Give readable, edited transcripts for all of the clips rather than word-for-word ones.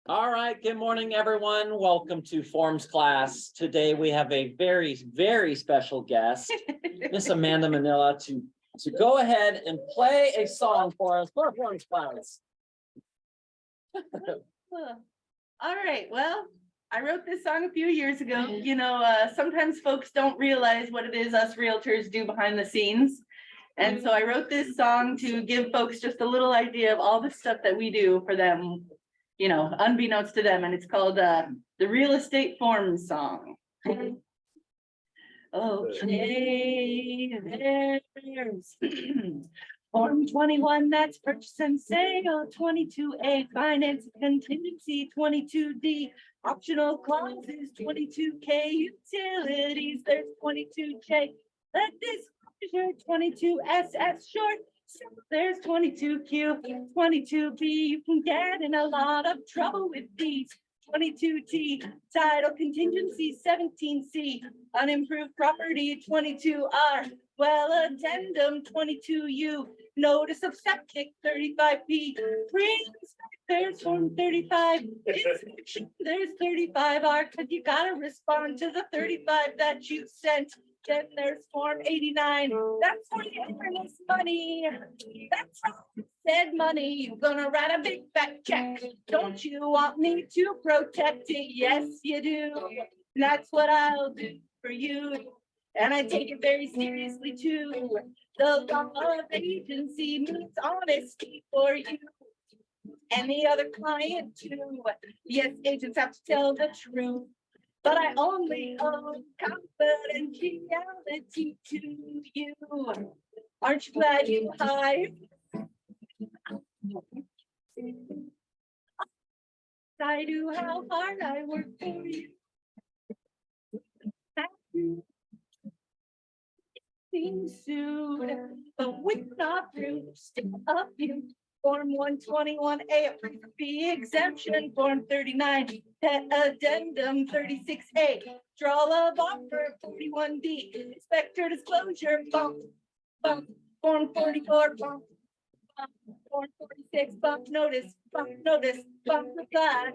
All right, good morning, everyone. Welcome to Forms class. Today we have a very, very special guest, Miss Amanda Manila, to go ahead and play a song for us for Forms class. All right, well, I wrote this song a few years ago. You know, sometimes folks don't realize what it is us realtors do behind the scenes. And so I wrote this song to give folks just a little idea of all the stuff that we do for them, you know, unbeknownst to them. And it's called the Real Estate Forms song. Okay, there's Form 21, that's purchase and sale. 22A, finance contingency. 22D, optional clauses. 22K, utilities. There's 22J, let disclosure. 22SS, short. So there's 22Q, 22B. You can get in a lot of trouble with these. 22T, title contingency. 17C, unimproved property. 22R, well, addendum. 22U, notice of septic. 35P, there's form 35. There's 35R, because you gotta respond to the 35 that you sent. Then there's form 89. That's for the earnest money. That's said money. You're gonna write a big fat check. Don't you want me to protect it? Yes, you do. That's what I'll do for you. And I take it very seriously too. The law of agency means honesty for you and the other client too. Yes, agents have to tell the truth, but I only owe confidentiality to you. Aren't you glad you hired? I do how hard I work for you. Being sued, but we're not through. Still up you. Form 121A, fee exemption. Form 39, addendum. 36A, draw of offer. 41D, inspector disclosure. Bump. Form 44, bump. Form 46, bump notice. Bump reply.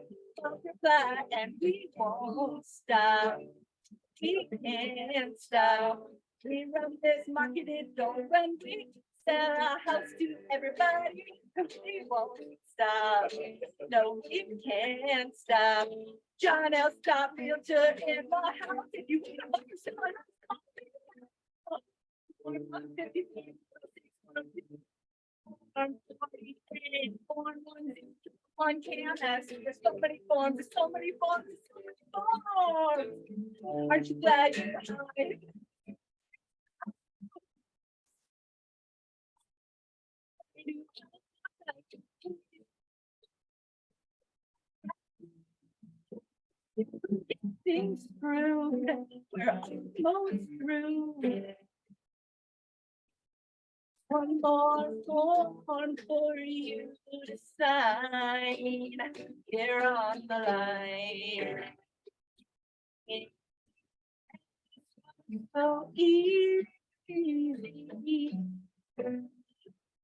And we won't stop. We can't stop. We run this market, it don't run. We sell our house to everybody. We won't stop. No, we can't stop. John L. Stop, realtor in my house. If you want to buy or sell it, on campus. There's so many forms. Aren't you glad you tried? Things through, we're almost through. One more form for you to sign. Here on the line. So easy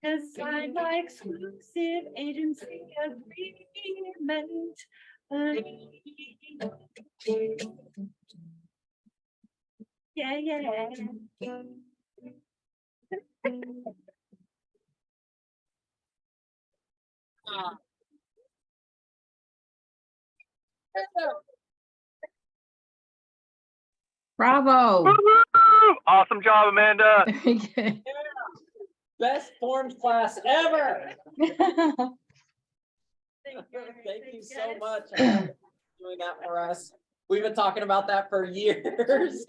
to sign my exclusive agency agreement. Yeah. Bravo. Awesome job, Amanda. Very good. Best Forms class ever. Thank you so much for doing that for us. We've been talking about that for years.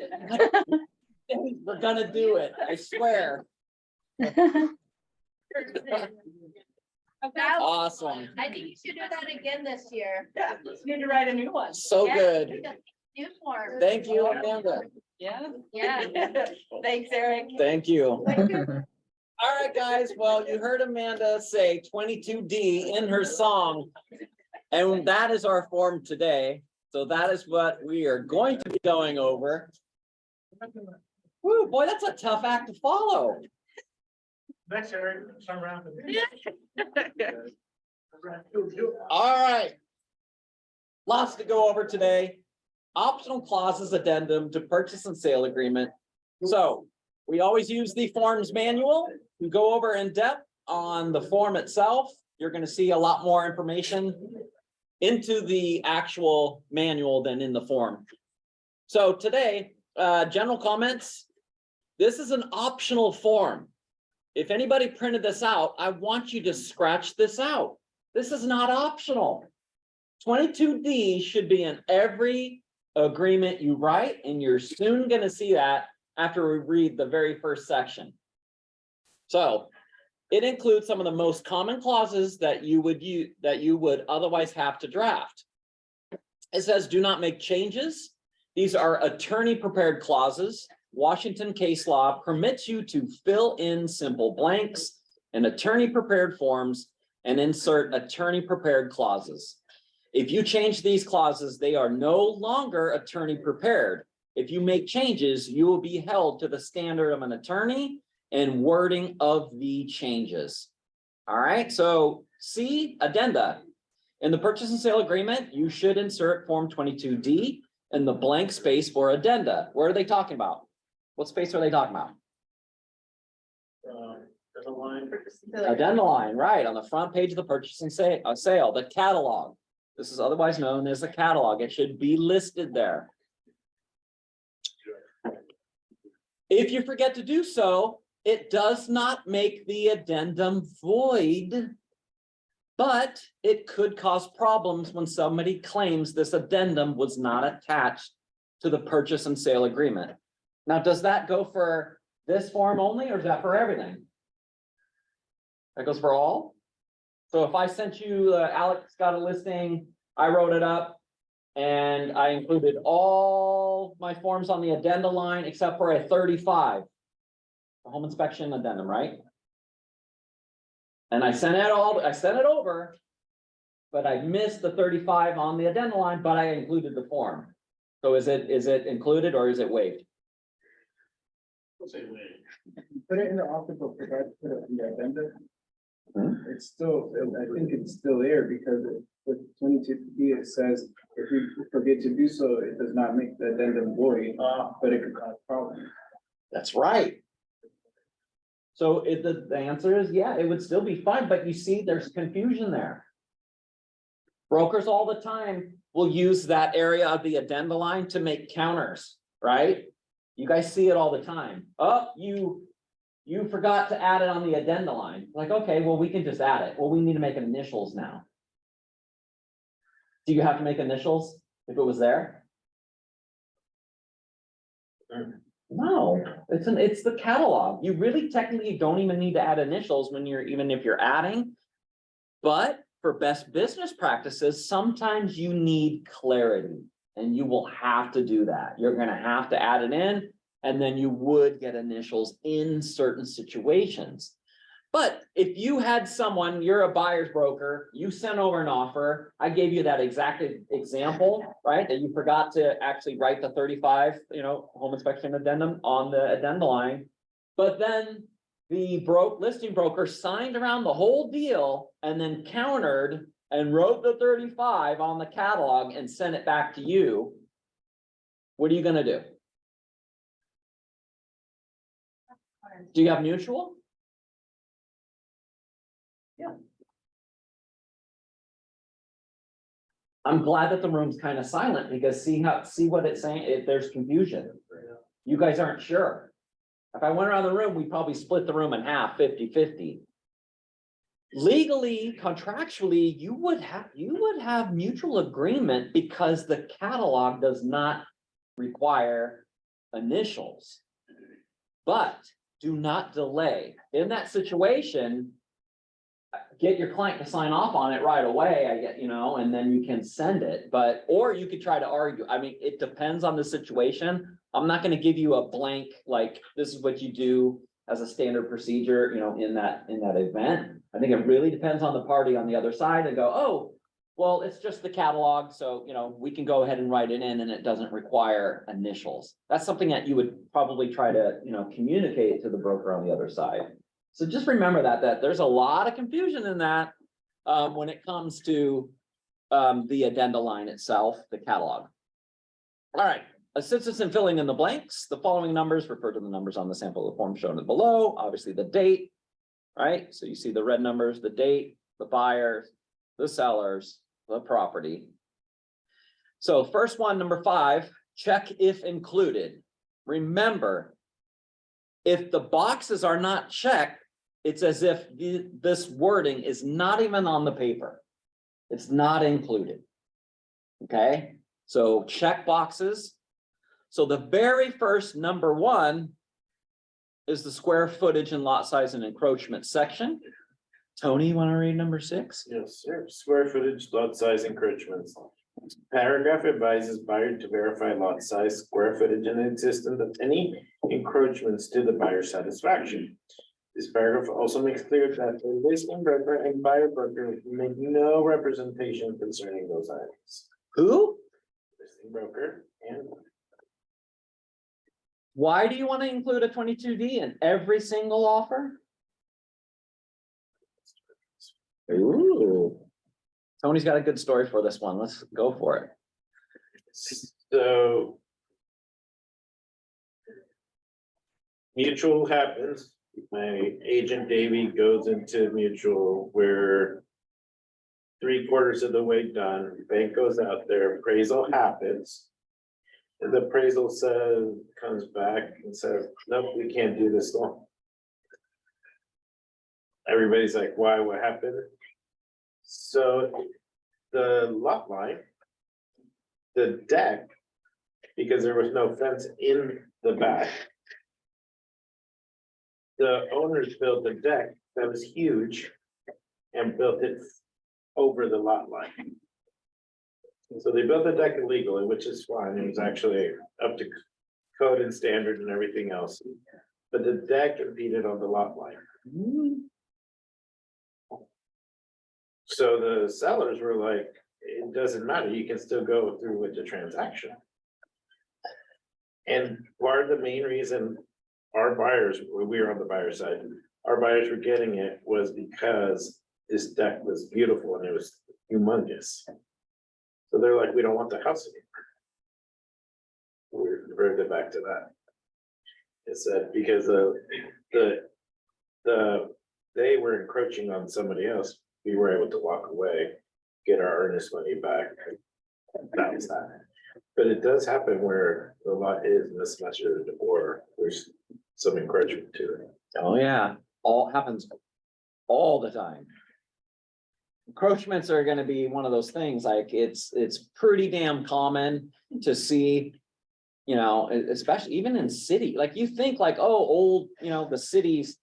We're gonna do it, I swear. Awesome. I think you should do that again this year. Yeah, just need to write a new one. So Yeah. good. New form. Thank you, Amanda. Yeah. Yeah. Thanks, Eric. Thank you. All right, guys. Well, you heard Amanda say 22D in her song, and that is our form today. So that is what we are going to be going over. Woo, boy, that's a tough act to follow. Next, Eric, turn around. All right. Lots to go over today. Optional clauses addendum to purchase and sale agreement. So we always use the forms manual. We go over in depth on the form itself. You're going to see a lot more information into the actual manual than in the form. So today, general comments. This is an optional form. If anybody printed this out, I want you to scratch this out. This is not optional. 22D should be in every agreement you write, and you're soon going to see that after we read the very first section. So it includes some of the most common clauses that you would otherwise have to draft. It says, do not make changes. These are attorney prepared clauses. Washington case law permits you to fill in simple blanks in attorney prepared forms and insert attorney prepared clauses. If you change these clauses, they are no longer attorney prepared. If you make changes, you will be held to the standard of an attorney and wording of the changes. All right, so C, addenda. In the purchase and sale agreement, you should insert Form 22D in the blank space for addenda. What are they talking about? What space are they talking about? The line. Addenda line, right, on the front page of the purchase and sale, the catalog. This is otherwise known as a catalog. It should be listed there. If you forget to do so, it does not make the addendum void, but it could cause problems when somebody claims this addendum was not attached to the purchase and sale agreement. Now, does that go for this form only, or is that for everything? That goes for all? So if I sent you, Alex got a listing, I wrote it up, and I included all my forms on the addenda line except for a 35, the home inspection addendum, right? And I sent it over, but I missed the 35 on the addenda line, but I included the form. So is it included or is it waived? Put it in the office book, put it in the addenda. It's still, I think it's still there because with 22D, it says if you forget to do so, it does not make the addendum void, but it could cause problems. That's right. So the answer is, yeah, it would still be fine, but you see, there's confusion there. Brokers all the time will use that area of the addenda line to make counters, right? You guys see it all the time. Oh, you forgot to add it on the addenda line. Like, okay, well, we can just add it. Well, we need to make initials now. Do you have to make initials if it was there? No, it's the catalog. You really technically don't even need to add initials when even if you're adding. But for best business practices, sometimes you need clarity and you will have to do that. You're going to have to add it in, and then you would get initials in certain situations. But if you had someone, you're a buyer's broker, you sent over an offer, I gave you that exact example, right? That you forgot to actually write the 35, home inspection addendum on the addenda line. But then the listing broker signed around the whole deal and then countered and wrote the 35 on the catalog and sent it back to you. What are you gonna do? Do you have mutual? Yeah. I'm glad that the room's kind of silent because see what it's saying. There's confusion. You guys aren't sure. If I went around the room, we'd probably split the room in half, 50-50. Legally, contractually, you would have mutual agreement because the catalog does not require initials. But do not delay. In that situation, get your client to sign off on it right away, and then you can send it. Or you could try to argue. I mean, it depends on the situation. I'm not going to give you a blank, like, this is what you do as a standard procedure, in that event. I think it really depends on the party on the other side and go, oh, well, it's just the catalog. So, we can go ahead and write it in and it doesn't require initials. That's something that you would probably try to, communicate to the broker on the other side. So just remember that there's a lot of confusion in that, when it comes to, the addenda line itself, the catalog. All right, assistance in filling in the blanks, the following numbers refer to the numbers on the sample of the form shown below, obviously the date, right? So you see the red numbers, the date, the buyers, the sellers, the property. So first one, number 5, check if included. Remember, if the boxes are not checked, it's as if this wording is not even on the paper. It's not included. Okay, so check boxes. So the very first number 1 is the square footage and lot size and encroachment section. Tony, you want to read number 6? Yes, sir. Square footage, lot size encroachments. Paragraph advises buyer to verify lot size, square footage, and existence of any encroachments to the buyer's satisfaction. This paragraph also makes clear that the listing broker and buyer broker make no representation concerning those items. Who? Listing broker and Why do you want to include a 22D in every single offer? Ooh. Tony's got a good story for this one. Let's go for it. so. Mutual happens. My agent Davey goes into mutual where 3/4 of the way done, bank goes out there, appraisal happens. And the appraisal comes back and says, nope, we can't do this long. Everybody's like, why, what happened? So the lot line, the deck, because there was no fence in the back. The owners built a deck that was huge and built it over the lot line. So they built the deck illegally, which is fine. It was actually up to code and standard and everything else. But the deck impeded on the lot line. So the sellers were like, it doesn't matter, you can still go through with the transaction. And part of the main reason our buyers, we were on the buyer side, our buyers were getting it was because this deck was beautiful and it was humongous. So they're like, we don't want the house anymore. We reverted back to that. It said because they were encroaching on somebody else, we were able to walk away, get our earnest money back. That was that. But it does happen where the lot is mismeasured or there's some encroachment to it. Oh, yeah, all happens all the time. Encroachments are gonna be one of those things, like it's pretty damn common to see, you know, especially even in city, like you think like, oh, old, you know, the city's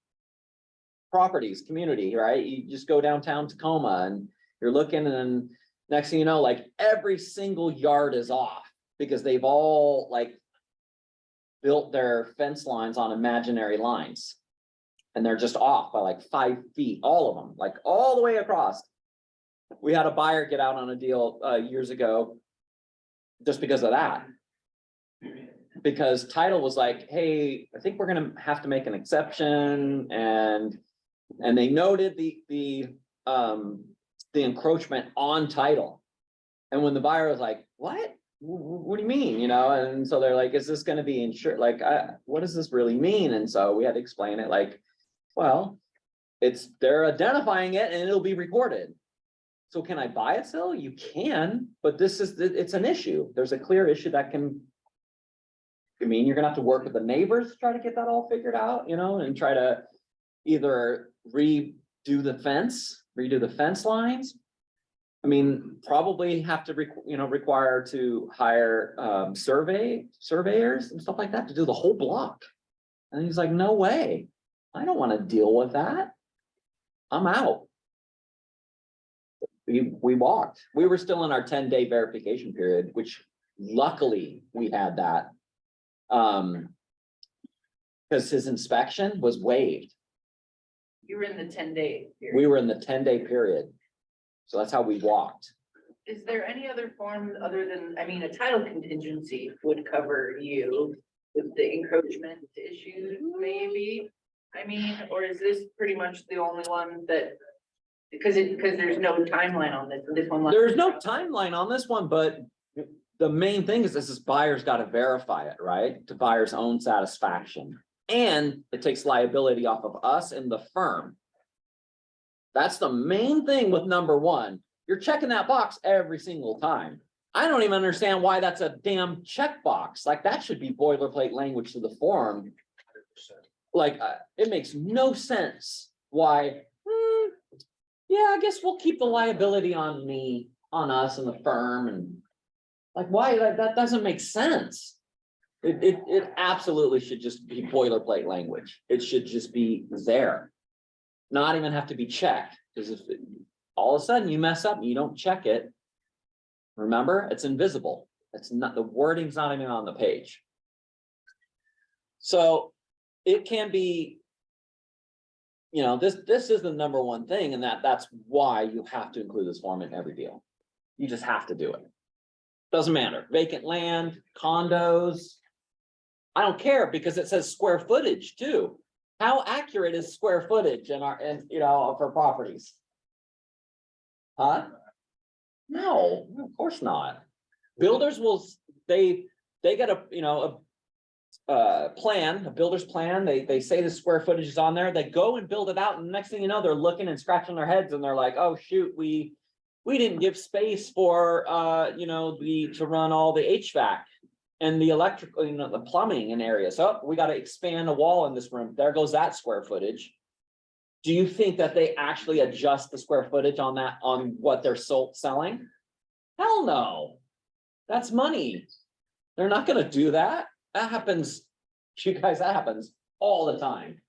properties, community, right? You just go downtown Tacoma and you're looking and next thing you know, like every single yard is off because they've all like built their fence lines on imaginary lines. And they're just off by like 5 feet, all of them, like all the way across. We had a buyer get out on a deal years ago just because of that. Because title was like, hey, I think we're gonna have to make an exception, and they noted the encroachment on title. And when the buyer was like, what do you mean? You know, and so they're like, is this gonna be insured? Like, what does this really mean? And so we had to explain it like, well, they're identifying it and it'll be recorded. So can I buy a sale? You can, but it's an issue. There's a clear issue that can mean you're gonna have to work with the neighbors to try to get that all figured out, you know, and try to either redo the fence lines. I mean, probably have to require to hire surveyors and stuff like that to do the whole block. And he's like, no way, I don't want to deal with that. I'm out. We walked. We were still in our 10-day verification period, which luckily we had that. Because his inspection was waived. You were in the 10-day period. We were in the 10-day period. So that's how we walked. Is there any other form other than, I mean, a title contingency would cover you with the encroachment issues, maybe? I mean, or is this pretty much the only one that? Because there's no timeline on this one. There's no timeline on this one, but the main thing is this buyer's got to verify it, right? To buyer's own satisfaction. And it takes liability off of us and the firm. That's the main thing with number one. You're checking that box every single time. I don't even understand why that's a damn checkbox. Like that should be boilerplate language to the form. Like it makes no sense why. Yeah, I guess we'll keep the liability on us and the firm, and like why that doesn't make sense. It absolutely should just be boilerplate language. It should just be there. Not even have to be checked, because if all of a sudden you mess up and you don't check it, remember, it's invisible. It's not, the wording's not even on the page. So it can be, you know, this is the number one thing, and that's why you have to include this form in every deal. You just have to do it. Doesn't matter. Vacant land, condos. I don't care, because it says square footage too. How accurate is square footage in you know, for properties? Huh? No, of course not. Builders will, they get a, you know, a plan, a builder's plan. They say the square footage is on there. They go and build it out, and the next thing you know, they're looking and scratching their heads, and they're like, oh shoot, we didn't give space for you know, to run all the HVAC and the electrical, you know, the plumbing in areas. So we got to expand a wall in this room. There goes that square footage. Do you think that they actually adjust the square footage on that, on what they're selling? Hell no. That's money. They're not going to do that. That happens, you guys, that happens all the time.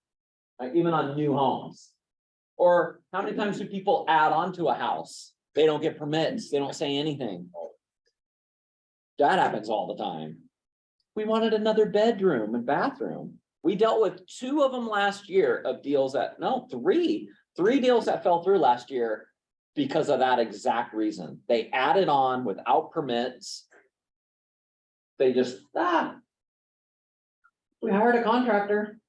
Like even on new homes. Or how many times do people add on to a house? They don't get permits. They don't say anything. That happens all the time. We wanted another bedroom and bathroom. We dealt with 2 of them last year of deals that, no, 3 deals that fell through last year because of that exact reason. They added on without permits. They just, we hired a contractor.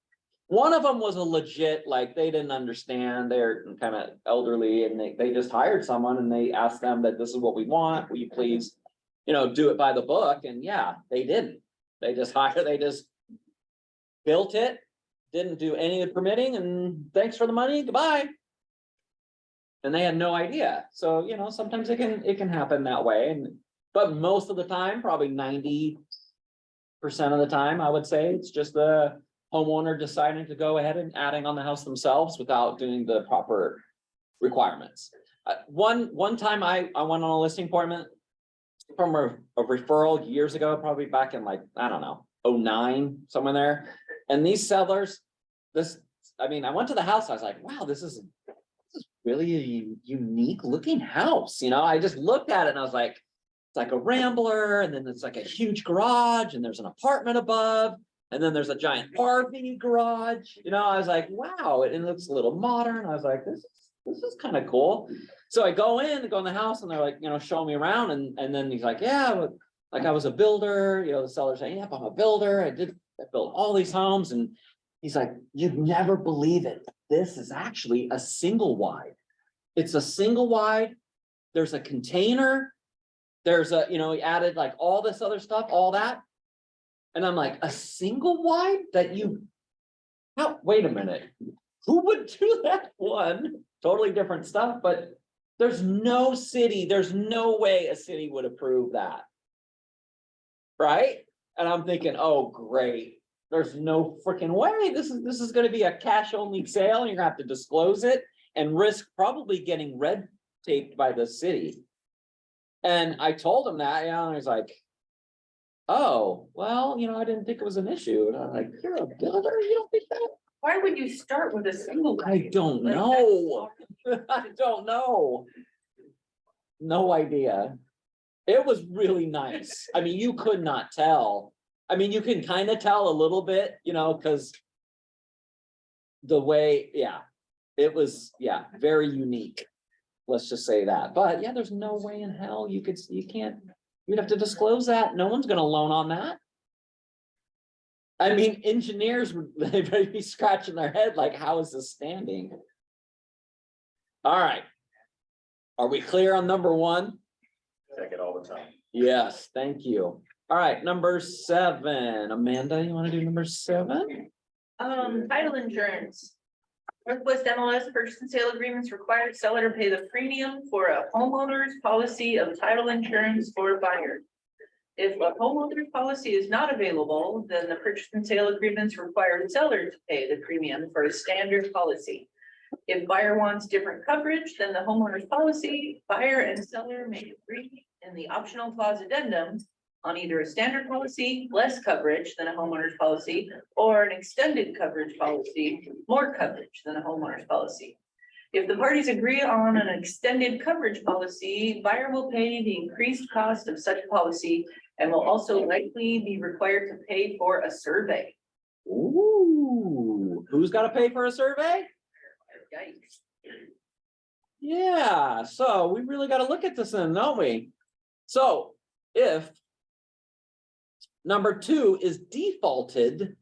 One of them was a legit, like they didn't understand. They're kind of elderly, and they just hired someone, and they asked them that this is what we want. Will you please, you know, do it by the book? And yeah, they didn't. They just built it, didn't do any of the permitting, and thanks for the money, goodbye. And they had no idea. So, you know, sometimes it can happen that way. But most of the time, probably 90% of the time, I would say it's just the homeowner deciding to go ahead and adding on the house themselves without doing the proper requirements. One time I went on a listing appointment from a referral years ago, probably back in like, I don't know, 09, somewhere there. And these sellers, I went to the house, I was like, wow, this is really a unique looking house. You know, I just looked at it and I was like, it's like a rambler, and then it's like a huge garage, and there's an apartment above, and then there's a giant RV garage. You know, I was like, wow, it looks a little modern. I was like, this is kind of cool. So I go in the house, and they're like, you know, showing me around, and then he's like, yeah, like I was a builder. You know, the seller's saying, yep, I'm a builder. I built all these homes. And he's like, you'd never believe it. This is actually a single wide. It's a single wide. There's a container. There's a, you know, he added like all this other stuff, all that. And I'm like, a single wide that wait a minute. Who would do that one? Totally different stuff, but there's no way a city would approve that. Right? And I'm thinking, oh, great. There's no freaking way. This is going to be a cash only sale, and you're gonna have to disclose it and risk probably getting red taped by the city. And I told him that, you know, and he's like, oh, well, you know, I didn't think it was an issue. And I'm like, you're a builder? You don't think that? Why would you start with a single? I don't know. I don't know. No idea. It was really nice. I mean, you could not tell. I mean, you can kind of tell a little bit, you know, because the way, it was, very unique. Let's just say that. But yeah, there's no way in hell you'd have to disclose that. No one's going to loan on that. I mean, engineers, they better be scratching their head like, how is this standing? All right. Are we clear on number one? Check it all the time. Yes, thank you. All right, number 7. Amanda, you want to do number 7? Title insurance. Northwest MLS purchase and sale agreements require seller to pay the premium for a homeowner's policy of title insurance for buyer. If a homeowner's policy is not available, then the purchase and sale agreements require the seller to pay the premium for a standard policy. If buyer wants different coverage than the homeowner's policy, buyer and seller may agree in the optional clause addendum on either a standard policy, less coverage than a homeowner's policy, or an extended coverage policy, more coverage than a homeowner's policy. If the parties agree on an extended coverage policy, buyer will pay the increased cost of such policy and will also likely be required to pay for a survey. Ooh, who's got to pay for a survey? Yikes. Yeah, so we really got to look at this then, don't we? So if number 2 is defaulted,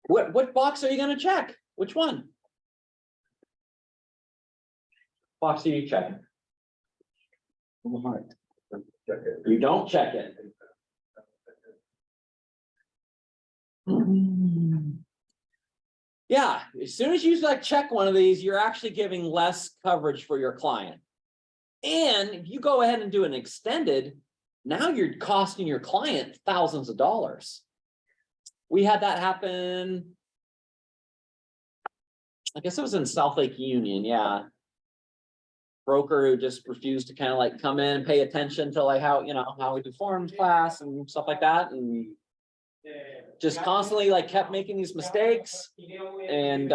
what box are you going to check? Which one? Box are you checking? You don't check it. Yeah, as soon as you like check one of these, you're actually giving less coverage for your client. And if you go ahead and do an extended, now you're costing your client thousands of dollars. We had that happen. I guess it was in South Lake Union, yeah. Broker who just refused to kind of like come in and pay attention to like how, you know, how we do forms class and stuff like that. And just constantly like kept making these mistakes. And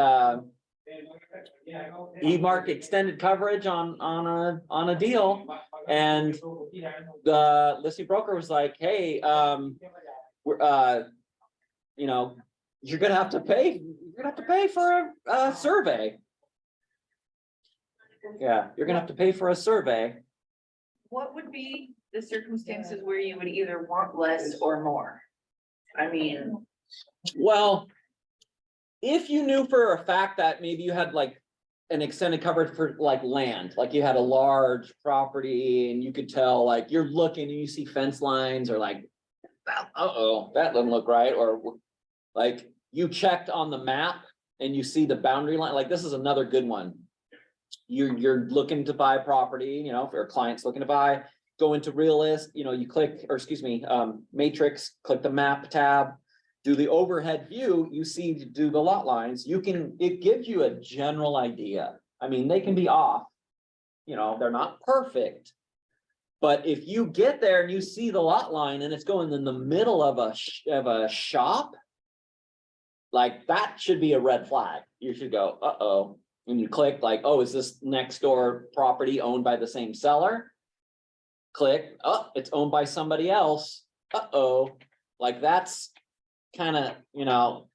he marked extended coverage on a deal. And the listing broker was like, hey, we're you know, you're gonna have to pay for a survey. Yeah, you're gonna have to pay for a survey. What would be the circumstances where you would either want less or more? I mean, Well, if you knew for a fact that maybe you had like an extended coverage for like land, like you had a large property and you could tell like you're looking and you see fence lines or like, uh-oh, that doesn't look right. Or like you checked on the map and you see the boundary line, like this is another good one. You're looking to buy property, you know, if your client's looking to buy, go into realist, you know, you click, or excuse me, matrix, click the map tab, do the overhead view, you see to do the lot lines, it gives you a general idea. I mean, they can be off, you know, they're not perfect. But if you get there and you see the lot line and it's going in the middle of a shop, like that should be a red flag. You should go, uh-oh. And you click like, oh, is this next door property owned by the same seller? Click, oh, it's owned by somebody else. Uh-oh, like that's kind of, you know,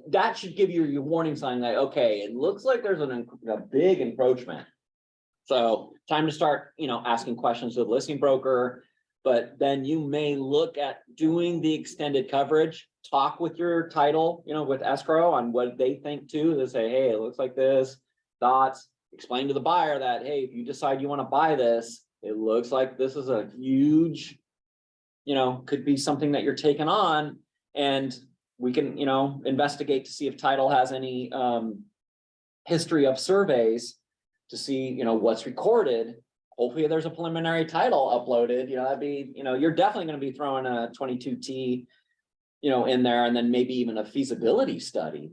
that should give you your warning sign that, okay, it looks like there's a big encroachment. So time to start, you know, asking questions to the listing broker, but then you may look at doing the extended coverage, talk with your title, you know, with escrow on what they think too. They say, hey, it looks like this, thoughts, explain to the buyer that, hey, if you decide you want to buy this, it looks like this is a huge, you know, could be something that you're taking on, and we can, you know, investigate to see if title has any history of surveys to see, you know, what's recorded. Hopefully there's a preliminary title uploaded, you know, that'd be, you know, you're definitely going to be throwing a 22T, you know, in there, and then maybe even a feasibility study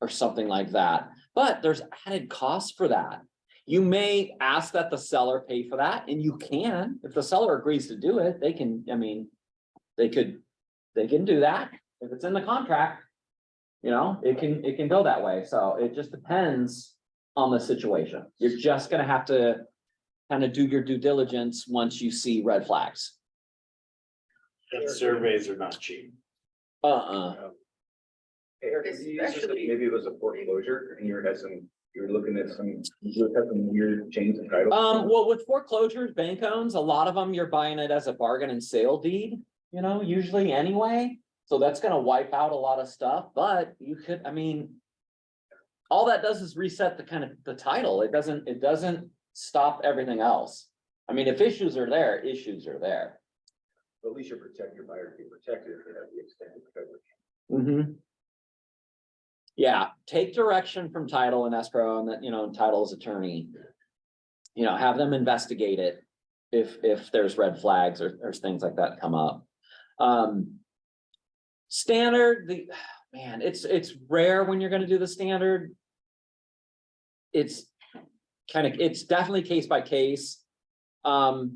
or something like that. But there's added costs for that. You may ask that the seller pay for that, and you can, if the seller agrees to do it, they can, I mean, they can do that. If it's in the contract, you know, it can go that way. So it just depends on the situation. You're just gonna have to kind of do your due diligence once you see red flags. Surveys are not cheap. Especially- Maybe it was a foreclosure and you had some You're looking at some weird change of title. Well, with foreclosures, bank owns, a lot of them, you're buying it as a bargain and sale deed, you know, usually anyway. So that's gonna wipe out a lot of stuff, but you could, I mean. All that does is reset the kind of the title. It doesn't stop everything else. I mean, if issues are there, issues are there. But at least you protect your buyer, be protected if they have the extended coverage. Mm-hmm. Yeah, take direction from title and escrow and that, you know, title's attorney. You know, have them investigate it if there's red flags or things like that come up. Standard, man, it's rare when you're gonna do the standard. It's definitely case by case. But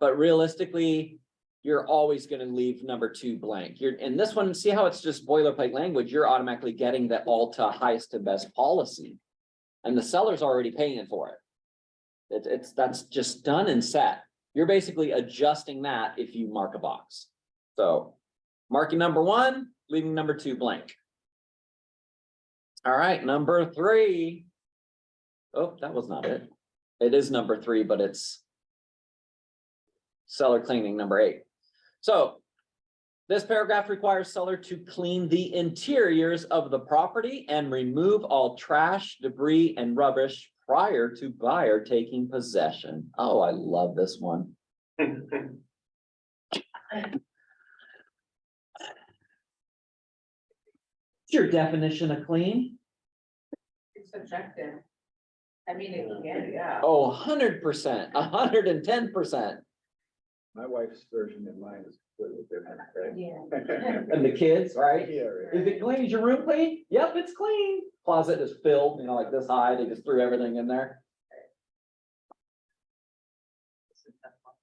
realistically, you're always gonna leave number 2 blank. And this one, see how it's just boilerplate language, you're automatically getting the Alta highest and best policy. And the seller's already paying for it. That's just done and set. You're basically adjusting that if you mark a box. So marking number 1, leaving number 2 blank. All right, number 3. Oh, that was not it. It is number 3, but it's seller cleaning number 8. So this paragraph requires seller to clean the interiors of the property and remove all trash, debris, and rubbish prior to buyer taking possession. Oh, I love this one. What's your definition of clean? It's subjective. I mean, it can, yeah. Oh, 100%, 110%. My wife's version and mine is completely different, right? Yeah. And the kids, right? Yeah, Is it clean? Is your room clean? Yep, it's clean. Closet is filled, you know, like this high. They just threw everything in there.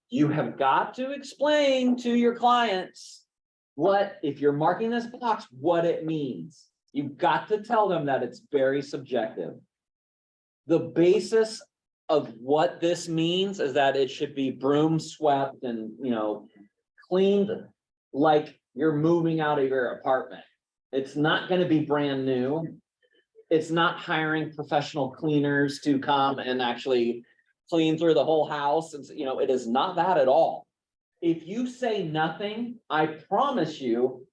You have got to explain to your clients what, if you're marking this box, what it means. You've got to tell them that it's very subjective. The basis of what this means is that it should be broom swept and, you know, cleaned like you're moving out of your apartment. It's not going to be brand new. It's not hiring professional cleaners to come and actually clean through the whole house. And, you know, it is not that at all. If you say nothing, I promise you,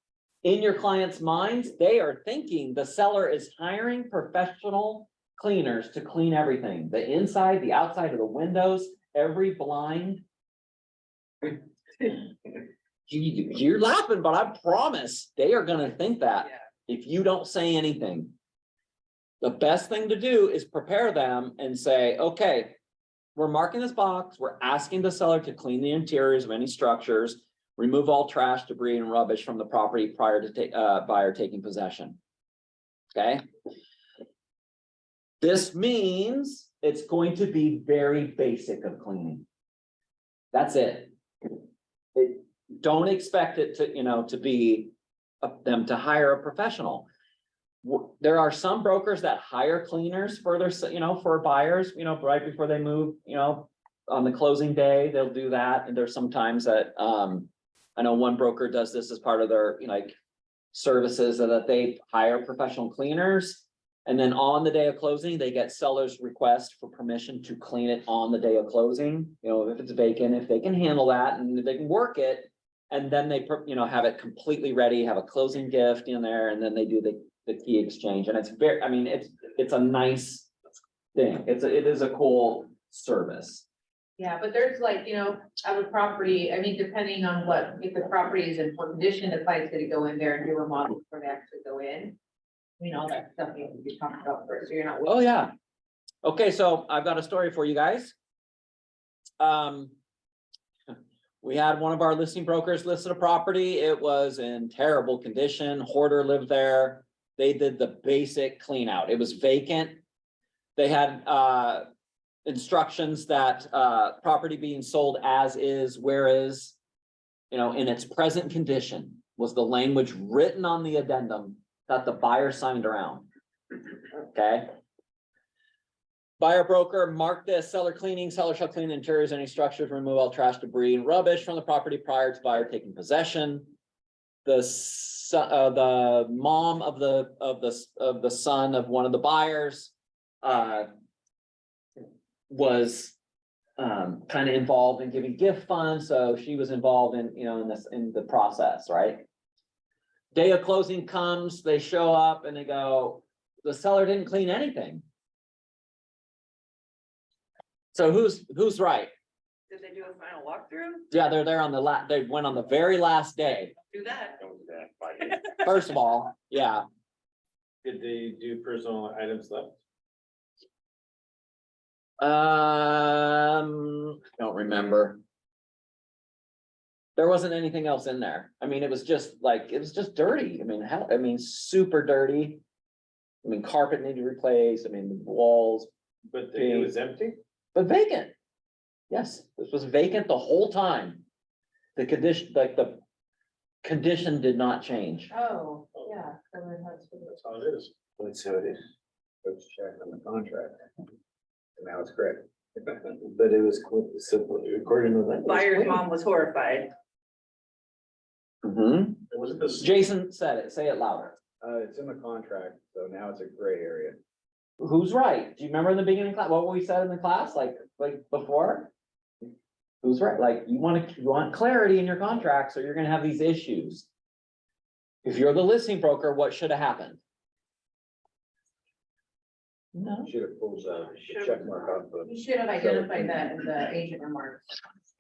in your clients' minds, they are thinking the seller is hiring professional cleaners to clean everything, the inside, the outside of the windows, every blind. You're laughing, but I promise they are gonna think that if you don't say anything. The best thing to do is prepare them and say, okay, we're marking this box, we're asking the seller to clean the interiors of any structures, remove all trash, debris, and rubbish from the property prior to buyer taking possession. Okay. This means it's going to be very basic of cleaning. That's it. Don't expect it to, you know, to be them to hire a professional. There are some brokers that hire cleaners for their, you know, for buyers, you know, right before they move, you know, on the closing day, they'll do that. And there's sometimes that, I know one broker does this as part of their, you know, like services that they hire professional cleaners. And then on the day of closing, they get seller's request for permission to clean it on the day of closing. You know, if it's vacant, if they can handle that and if they can work it. And then they, you know, have it completely ready, have a closing gift in there, and then they do the key exchange. And it's very, I mean, it's a nice thing. It is a cool service. Yeah, but there's like, you know, of a property, I mean, depending on what, if the property is in poor condition, the client's gonna go in there and do remodel before they actually go in. I mean, all that stuff needs to be talked about first, so you're not. Oh, yeah. Okay, so I've got a story for you guys. We had one of our listing brokers listed a property. It was in terrible condition. Hoarder lived there. They did the basic clean out. It was vacant. They had instructions that property being sold as is, where is, you know, in its present condition was the language written on the addendum that the buyer signed around. Okay. Buyer broker marked this: seller cleaning, seller shall clean the interiors, any structures, remove all trash, debris, and rubbish from the property prior to buyer taking possession. The mom of the son of one of the buyers was kind of involved in giving gift funds, so she was involved in, in the process, right? Day of closing comes, they show up and they go, the seller didn't clean anything. So who's right? Did they do a final walkthrough? Yeah, they're there on the they went on the very last day. Do that. First of all, yeah, Did they do personal items left? don't remember. There wasn't anything else in there. I mean, it was just dirty. I mean, super dirty. I mean, carpet needed replaced. I mean, the walls, But it was empty? but vacant. Yes, this was vacant the whole time. The condition, the condition did not change. Oh, yeah. So then that's- That's how it is. That's how it is. Let's check on the contract. And now it's correct. But it was simple, according to that. Buyer's mom was horrified. Mhm. Was this? Jason said it, say it louder. It's in the contract, so now it's a gray area. Who's right? Do you remember in the beginning class, what we said in the class, like before? Who's right? Like, you want clarity in your contract, so you're gonna have these issues. If you're the listing broker, what should have happened? No, Should have pulled the check mark off the. You should have identified that in the agent remarks.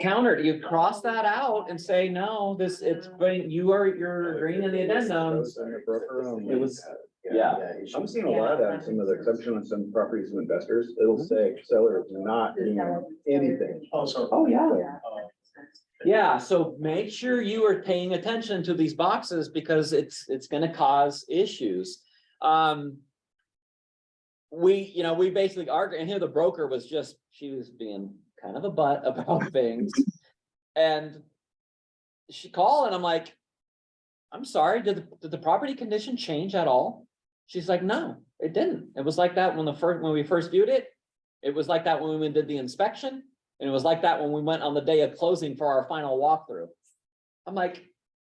countered, you cross that out and say, no, you're agreeing in the addendum. It was, yeah. I'm seeing a lot of that, in some of the exception on some properties and investors, it'll say seller is not doing anything. Oh, yeah. Yeah, so make sure you are paying attention to these boxes because it's gonna cause issues. We basically argued, and here the broker she was being kind of a butt about things. And she called and I'm like, I'm sorry, did the property condition change at all? She's like, no, it didn't. It was like that when we first viewed it. It was like that when we did the inspection. And it was like that when we went on the day of closing for our final walkthrough. I'm like,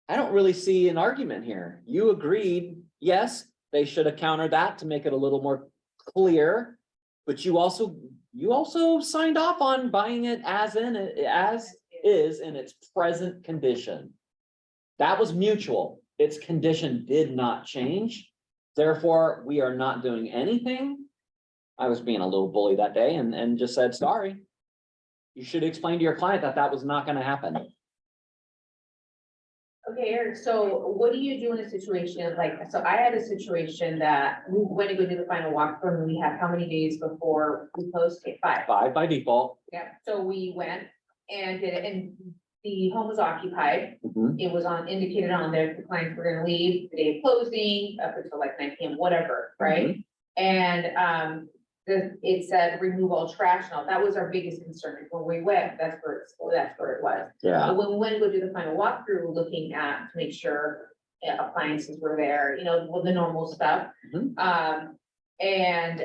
I don't really see an argument here. You agreed, yes, they should have countered that to make it a little more clear. But you also signed off on buying it as is in its present condition. That was mutual. Its condition did not change. Therefore, we are not doing anything. I was being a little bully that day and just said, sorry. You should explain to your client that was not gonna happen. Okay, Eric, so what do you do in a situation so I had a situation that we went to go do the final walkthrough and we had how many days before we closed? Okay, 5. 5 by default. Yeah, so we went and did it and the home was occupied. Mhm. It was indicated on there, the clients were gonna leave the day of closing up until like 9 p.m., whatever, right? And it said remove all trash. Now, that was our biggest concern. When we went, that's where it was. Yeah. But when we went to go do the final walkthrough, looking at to make sure appliances were there, the normal stuff. Mhm. And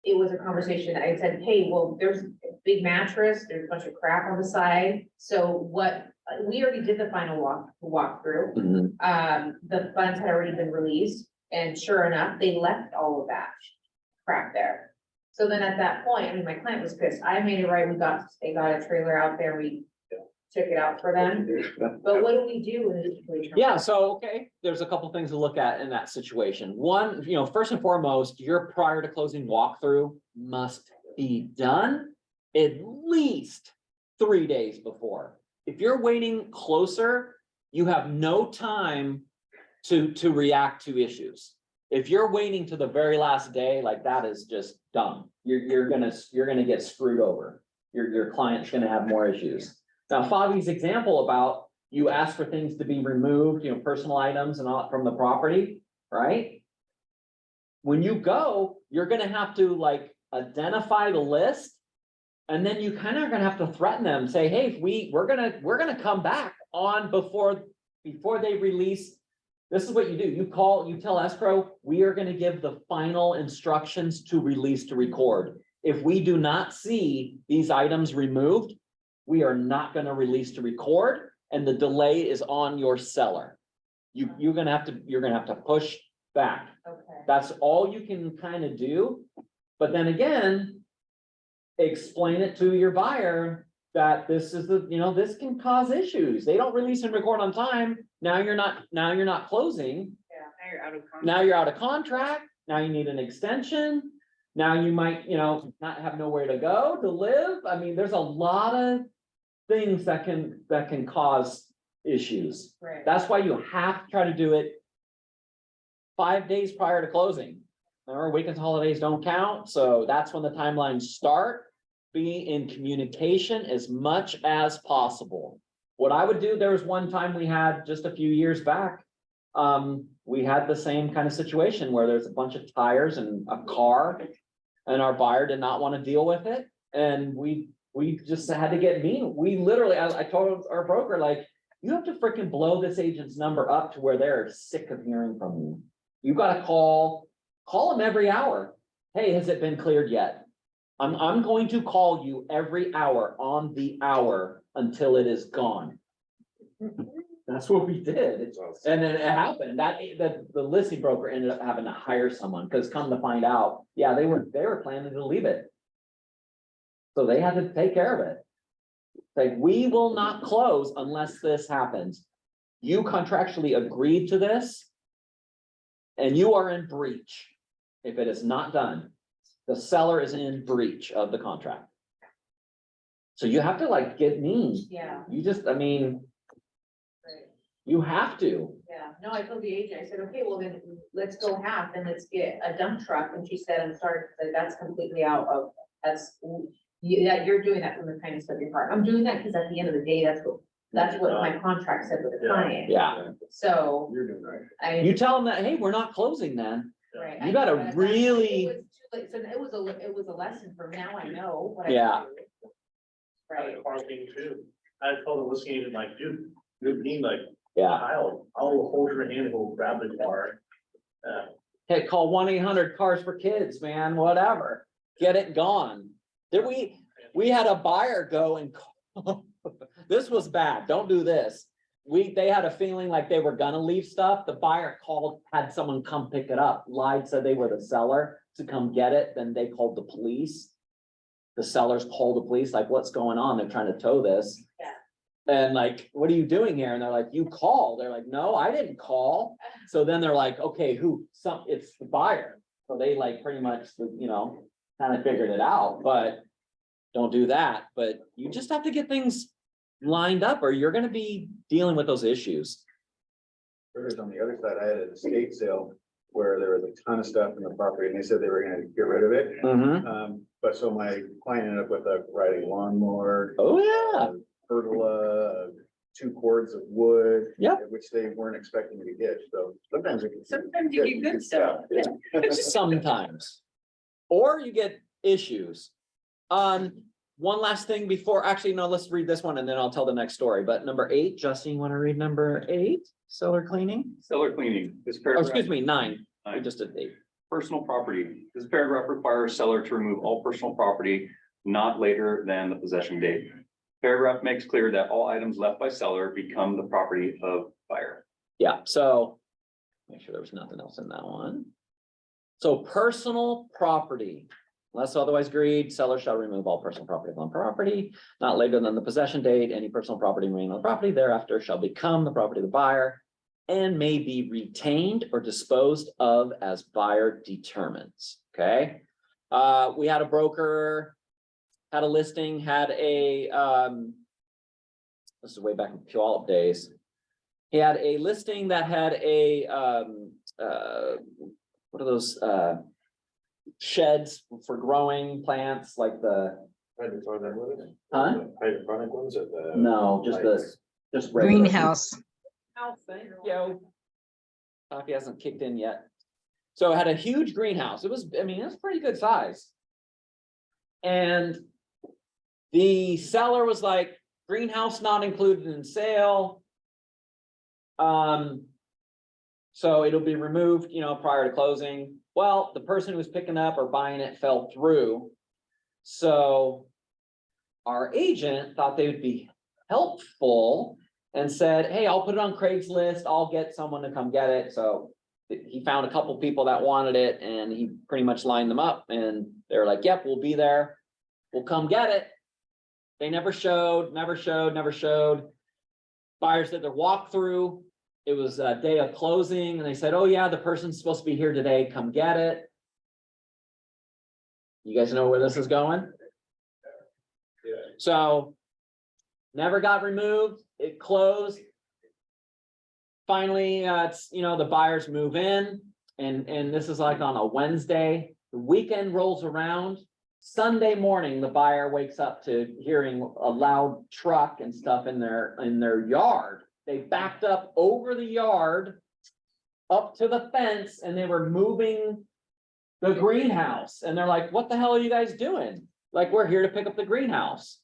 it was a conversation. I said, hey, well, there's a big mattress, there's a bunch of crap on the side. So we already did the final walkthrough. Mhm. The funds had already been released, and sure enough, they left all of that crap there. So then at that point, my client was pissed. I made it right. They got a trailer out there. We took it out for them. But what do we do in this situation? Yeah, so, okay, there's a couple things to look at in that situation. One, first and foremost, your prior to closing walkthrough must be done at least 3 days before. If you're waiting closer, you have no time to react to issues. If you're waiting to the very last day, like that is just dumb. You're gonna get screwed over. Your client's gonna have more issues. Now, Fabi's example about you ask for things to be removed, personal items and all from the property, right? When you go, you're gonna have to identify the list. And then you kind of are gonna have to threaten them, say, hey, we're gonna come back on before they release. This is what you do. You tell escrow, we are gonna give the final instructions to release to record. If we do not see these items removed, we are not gonna release to record, and the delay is on your seller. You're gonna have to push back. Okay. That's all you can kind of do. But then again, explain it to your buyer that this is this can cause issues. They don't release and record on time. Now you're not closing. Yeah, now you're out of. Now you're out of contract. Now you need an extension. Now you might, not have nowhere to go to live. I mean, there's a lot of things that can cause issues. Right. That's why you have to try to do it 5 days prior to closing. Remember, weekends, holidays don't count, so that's when the timelines start. Be in communication as much as possible. What I would do, there was one time we had just a few years back. We had the same kind of situation where there's a bunch of tires and a car, and our buyer did not want to deal with it. And we just had to get mean. We literally, I told our broker, like, you have to freaking blow this agent's number up to where they're sick of hearing from you. You got to call them every hour. Hey, has it been cleared yet? I'm going to call you every hour on the hour until it is gone. That's what we did. And then it happened that the listing broker ended up having to hire someone, because come to find out, yeah, they were planning to leave it. So they had to take care of it. Like, we will not close unless this happens. You contractually agreed to this, and you are in breach. If it is not done, the seller is in breach of the contract. So you have to get mean. Yeah. You just, Right. you have to. Yeah, no, I told the agent, I said, okay, well then, let's go half, and let's get a dump truck, and she said, I'm sorry, that's completely out of, you're doing that from the kindness of your heart. I'm doing that because at the end of the day, that's what my contract said with the client. Yeah. So, You're doing right. You tell them that, hey, we're not closing then. Right. You I gotta know, but really- it was too late. So it was a lesson for now, I know. what I Yeah. do. Right. Parking too. I told the listing agent, like, dude, good being like, Yeah. I'll hold your hand and go grab the car. Hey, call 1-800 cars for kids, man, whatever. Get it gone. We had a buyer go and call. This was bad. Don't do this. They had a feeling like they were gonna leave stuff. The buyer called, had someone come pick it up, lied, said they were the seller to come get it. Then they called the police. The sellers called the police, like, what's going on? They're trying to tow this. Yeah. And like, what are you doing here? And they're like, you called. They're like, no, I didn't call. So then they're like, okay, it's the buyer. So they pretty much, kind of figured it out, but don't do that. But you just have to get things lined up, or you're gonna be dealing with those issues. Whereas on the other side, I had an estate sale where there was a ton of stuff in the property, and they said they were gonna get rid of it. But so my client ended up with a riding lawnmower. Oh, yeah. Pergola, 2 cords of wood. Yep. Which they weren't expecting to get, so sometimes. Sometimes you get good stuff. Sometimes. Or you get issues. One last thing before, actually, no, let's read this one and then I'll tell the next story. But number 8, Justin, you want to read number 8? Seller cleaning? Seller cleaning. This Oh, paragraph. excuse me, 9. We 9. just did 8. Personal property. This paragraph requires seller to remove all personal property not later than the possession date. Paragraph makes clear that all items left by seller become the property of buyer. Yeah, so make sure there was nothing else in that one. So personal property, unless otherwise agreed, seller shall remove all personal property from property, not later than the possession date. Any personal property remaining on the property thereafter shall become the property of the buyer and may be retained or disposed of as buyer determines. Okay. We had a broker, had a listing, had a, this is way back in Puyallup days. He had a listing that had a, what are those, sheds for growing plants, like the, Hydroponic ones? Huh? Hydroponic ones or the? no, just regular. Greenhouse. Oh, thank you. Coffee hasn't kicked in yet. So it had a huge greenhouse. It was, it's pretty good size. And the seller was like, greenhouse not included in sale. So it'll be removed, prior to closing. Well, the person who was picking up or buying it fell through. So our agent thought they would be helpful and said, hey, I'll put it on Craigslist. I'll get someone to come get it. So he found a couple people that wanted it and he pretty much lined them up and they're like, yep, we'll be there. We'll come get it. They never showed. Buyers did their walkthrough. It was a day of closing and they said, oh yeah, the person's supposed to be here today. Come get it. You guys know where this is going? So never got removed. It closed. Finally, it's, the buyers move in and this is like on a Wednesday. The weekend rolls around. Sunday morning, the buyer wakes up to hearing a loud truck and stuff in their yard. They backed up over the yard up to the fence and they were moving the greenhouse. And they're like, what the hell are you guys doing? Like, we're here to pick up the greenhouse.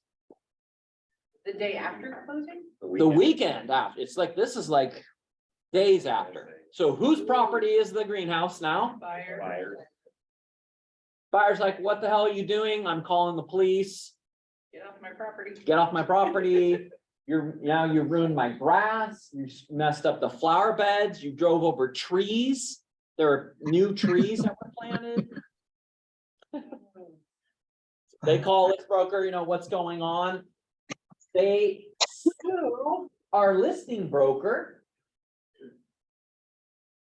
The day after closing? The weekend after. It's like, this is like days after. So whose property is the greenhouse now? Buyer. Buyer's like, what the hell are you doing? I'm calling the police. Get off my property. Get off my property. You ruined my grass. You messed up the flower beds. You drove over trees. There are new trees that were planted. They call this broker, what's going on? They sue our listing broker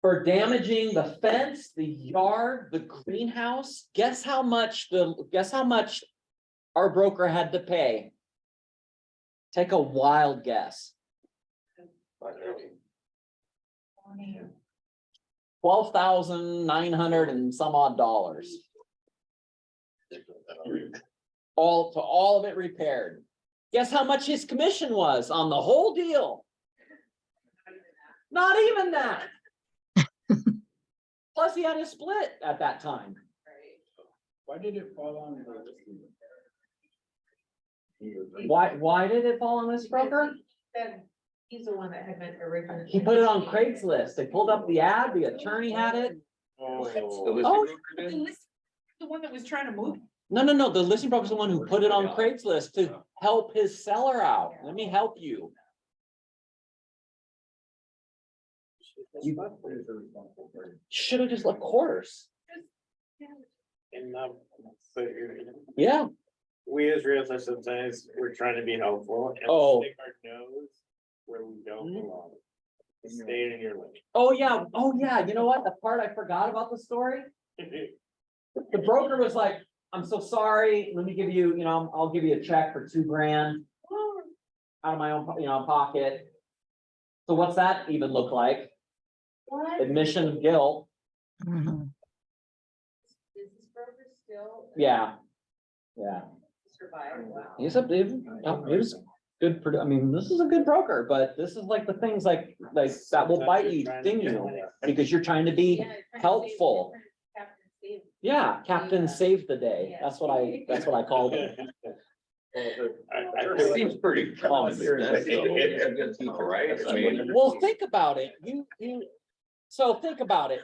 for damaging the fence, the yard, the greenhouse. Guess how much our broker had to pay? Take a wild guess. $12,900 and some odd dollars. All of it repaired. Guess how much his commission was on the whole deal? Not even that. Plus he had a split at that time. Why did it fall on the listing? Why did it fall on this broker? Then he's the one that had meant originally. He put it on Craigslist. They pulled up the ad, the attorney had it. The Oh, listing Oh, broker did? The one that was trying to move. No, the listing broker's the one who put it on Craigslist to help his seller out. Let me help you. Should have just, of course. and but Yeah. we as realtors sometimes we're trying to be helpful and Oh. stick our nose where we don't belong. Stay in your lane. Oh, yeah. You know what? The part I forgot about the story? The broker was like, I'm so sorry. Let me give you, I'll give you a check for $2,000 out of my own, pocket. So what's that even look like? What? Admission of guilt. Is this broker still? Yeah. Survive, wow. He was good. This is a good broker, but this is like the things like that will bite you, sting you, because you're trying to be Yeah, trying to save- helpful. Captain Save. Yeah, Captain saved the day. Yeah. That's what I called it. It seems pretty common. That's a good people, right? I mean. Well, think about it. So think about it.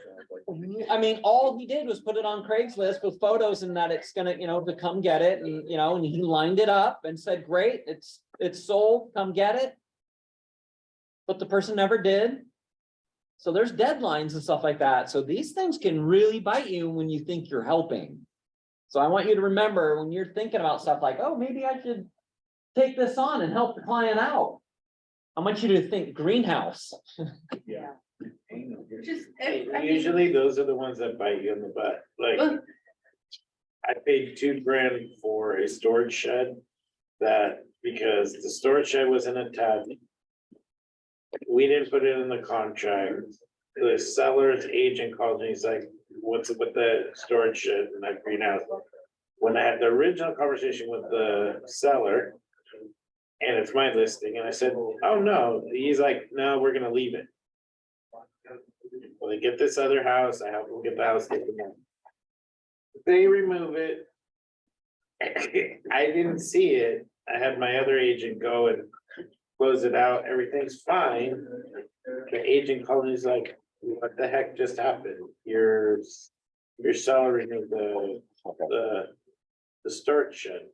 All he did was put it on Craigslist with photos and that it's gonna, to come get it and, and he lined it up and said, great, it's sold, come get it. But the person never did. So there's deadlines and stuff like that. So these things can really bite you when you think you're helping. So I want you to remember when you're thinking about stuff like, oh, maybe I should take this on and help the client out. I want you to think greenhouse. Usually those are the ones that bite you in the butt, like. I paid $2,000 for a storage shed because the storage shed was in a tub. We didn't put it in the contract. The seller's agent called me, he's like, what's up with the storage shed and that greenhouse? When I had the original conversation with the seller. And it's my listing, and I said, oh no, he's like, no, we're gonna leave it. Well, they get this other house, I help them get the house taken down. They remove it. I didn't see it. I had my other agent go and close it out. Everything's fine. The agent called me, he's like, what the heck just happened? Your seller removed the storage shed.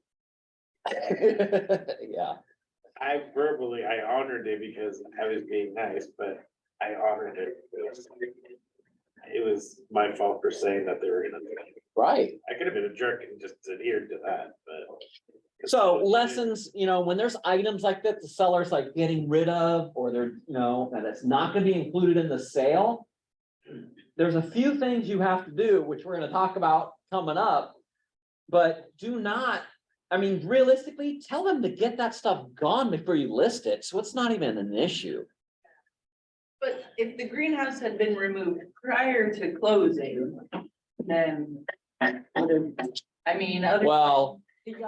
Yeah. I honored it because I was being nice, but I honored it. it was my fault for saying that they were gonna. Right. I could have been a jerk and just adhered to that, but. So lessons, when there's items like that, the seller's like getting rid of, or they're, and it's not gonna be included in the sale. There's a few things you have to do, which we're gonna talk about coming up. But do not, realistically, tell them to get that stuff gone before you list it, so it's not even an issue. But if the greenhouse had been removed prior to closing, then. Well,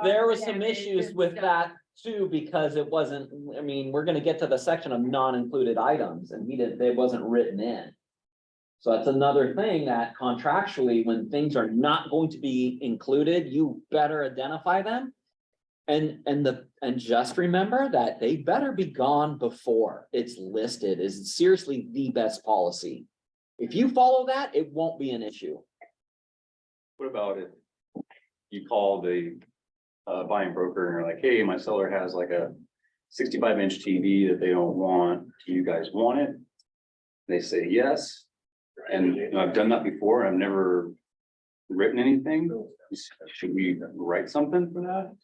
there were some issues with that too, because it wasn't, we're gonna get to the section of non-included items, and it wasn't written in. So that's another thing that contractually, when things are not going to be included, you better identify them. And just remember that they better be gone before it's listed is seriously the best policy. If you follow that, it won't be an issue. What about if you call the buying broker and you're like, hey, my seller has like a 65-inch TV that they don't want. Do you guys want it? They say yes. And I've done that before. I've never written anything. Should we write something for that?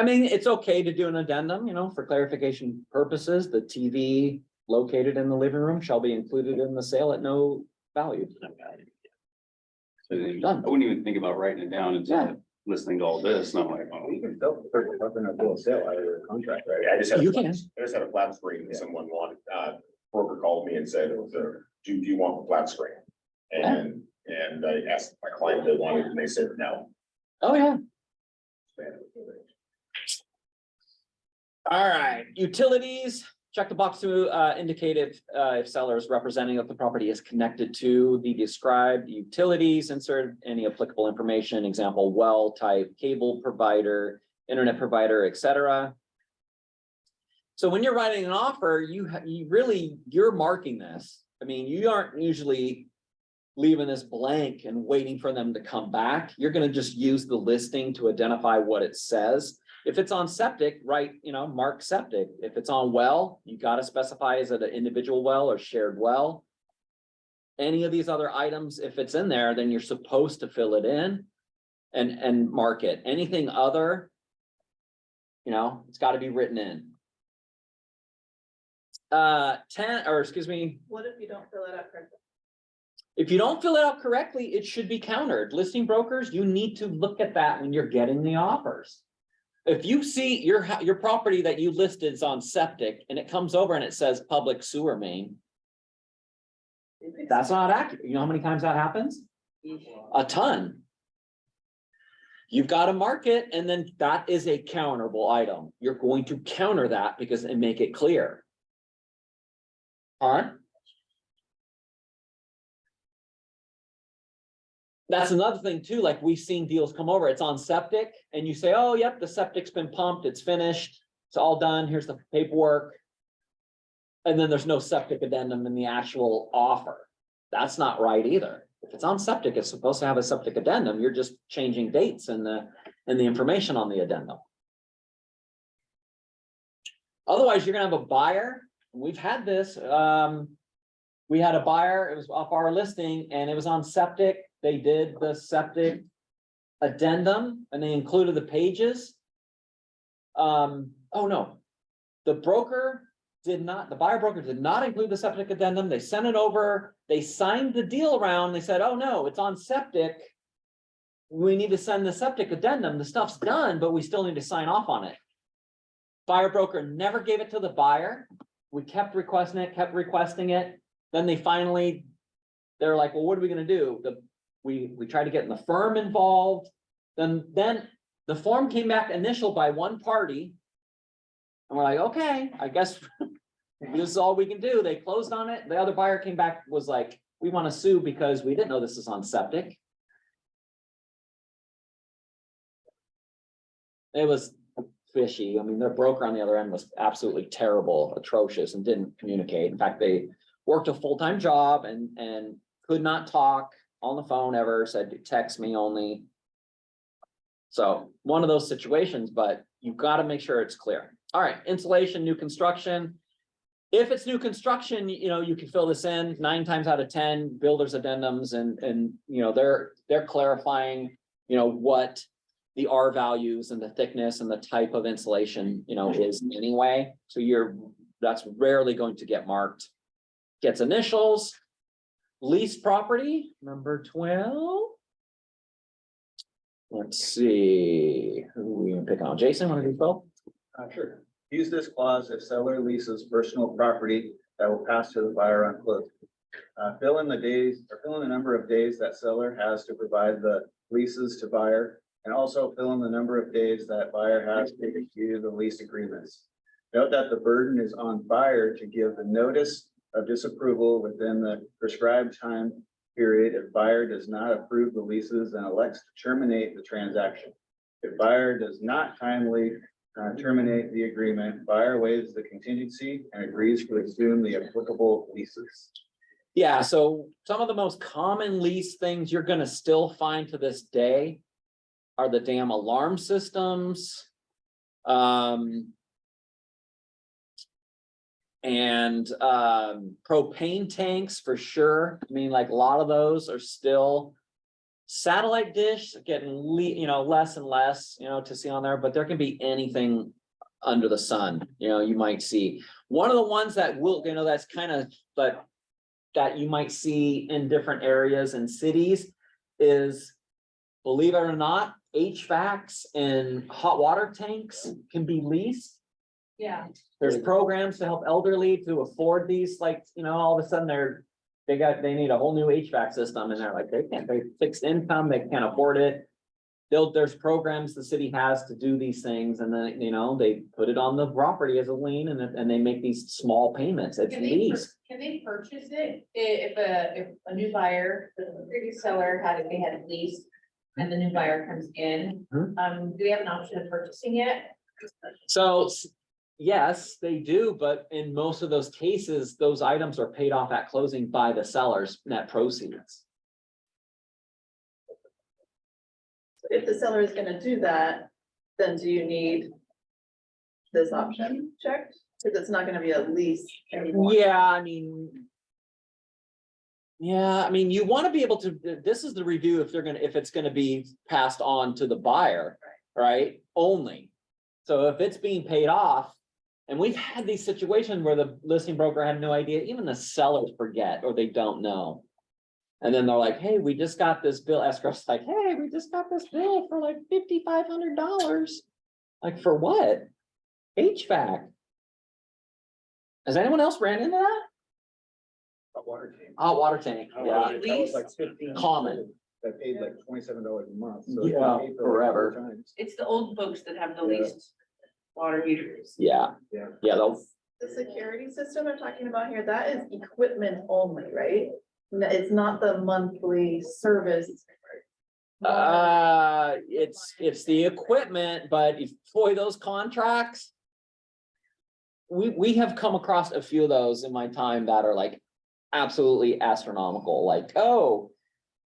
It's okay to do an addendum, for clarification purposes. The TV located in the living room shall be included in the sale at no value. So I wouldn't even think about writing it down until listening to all this. And I'm like, oh, You can still put something in a full sale out of your contract, right? I just had You a can. flat screen that someone wanted, broker called me and said, do you want the flat screen? And I asked my client if they wanted, and they said no. Oh, yeah. All right, utilities, check the box to indicate if seller is representing that the property is connected to the described utilities, insert any applicable information, example, well type, cable provider, internet provider, etc. So when you're writing an offer, you're marking this. You aren't usually leaving this blank and waiting for them to come back. You're gonna just use the listing to identify what it says. If it's on septic, write, mark septic. If it's on well, you gotta specify, is it an individual well or shared well? Any of these other items, if it's in there, then you're supposed to fill it in and mark it. Anything other, it's gotta be written in. 10, or excuse me. What if you don't fill it out correctly? If you don't fill it out correctly, it should be countered. Listing brokers, you need to look at that when you're getting the offers. If you see your property that you listed is on septic and it comes over and it says public sewer main, that's not accurate. You know how many times that happens? A ton. You've got to mark it, and then that is a counterable item. You're going to counter that and make it clear. That's another thing too, like we've seen deals come over, it's on septic and you say, oh, yep, the septic's been pumped, it's finished, it's all done, here's the paperwork. And then there's no septic addendum in the actual offer. That's not right either. If it's on septic, it's supposed to have a septic addendum. You're just changing dates and the information on the addendum. Otherwise, you're gonna have a buyer. We've had this. We had a buyer, it was off our listing and it was on septic. They did the septic addendum and they included the pages. Oh no, the buyer broker did not include the septic addendum. They sent it over, they signed the deal around. They said, oh no, it's on septic. We need to send the septic addendum. The stuff's done, but we still need to sign off on it. Buyer broker never gave it to the buyer. We kept requesting it. Then they're like, well, what are we gonna do? We tried to get the firm involved. Then the form came back initial by one party. And we're like, okay, I guess this is all we can do. They closed on it. The other buyer came back, was like, we want to sue because we didn't know this is on septic. It was fishy. Their broker on the other end was absolutely terrible, atrocious, and didn't communicate. In fact, they worked a full-time job and could not talk on the phone ever, said text me only. So one of those situations, but you've got to make sure it's clear. All right, insulation, new construction. If it's new construction, you know, you can fill this in 9 times out of 10, builders addendums and, you know, they're clarifying, you know, what the R values and the thickness and the type of insulation, you know, is anyway. So that's rarely going to get marked. Gets initials. Leased property, number 12. Let's see, who we gonna pick on? Jason, want to do both? Sure. Use this clause if seller leases personal property that will pass to the buyer on closing. Fill in the number of days that seller has to provide the leases to buyer, and also fill in the number of days that buyer has to review the lease agreements. Note that the burden is on buyer to give the notice of disapproval within the prescribed time period if buyer does not approve the leases and elects to terminate the transaction. If buyer does not timely terminate the agreement, buyer waives the contingency and agrees to assume the applicable leases. Yeah, so some of the most common lease things you're gonna still find to this day are the damn alarm systems. And propane tanks for sure. I mean, like a lot of those are still satellite dish getting less and less, you know, to see on there, but there can be anything under the sun, you know, you might see. One of the ones that will, you know, that's kind of, but that you might see in different areas and cities is, believe it or not, HVACs and hot water tanks can be leased. Yeah. There's programs to help elderly to afford these, like, you know, all of a sudden they need a whole new HVAC system and they're like, they fixed income, they can't afford it. There's programs the city has to do these things and then, you know, they put it on the property as a lien and they make these small payments. It's leased. Can they purchase it if a new buyer, the previous seller they had it leased and the new buyer comes in? Do they have an option of purchasing it? So yes, they do, but in most of those cases, those items are paid off at closing by the seller's net proceeds. If the seller is gonna do that, then do you need this option checked? Because it's not gonna be a lease anymore. Yeah, I mean, you want to be able to, this is the review if it's gonna be passed on to the buyer, right? Only. So if it's being paid off, and we've had these situations where the listing broker had no idea, even the sellers forget or they don't know. And then they're like, hey, we just got this bill. Escrow's like, hey, we just got this bill for like $5,500. Like for what? HVAC. Has anyone else ran into that? Hot water tank. Hot water tank, yeah. That was like 15. Common. That paid like $27 a month. So Yeah, they paid for like forever. 4 times. It's the old folks that have the Yeah. least water heaters. Yeah. Yeah. Yeah, they'll, The security system I'm talking about here, that is equipment only, right? It's not the monthly service. it's the equipment, but if, boy, those contracts. We have come across a few of those in my time that are like absolutely astronomical, like, oh.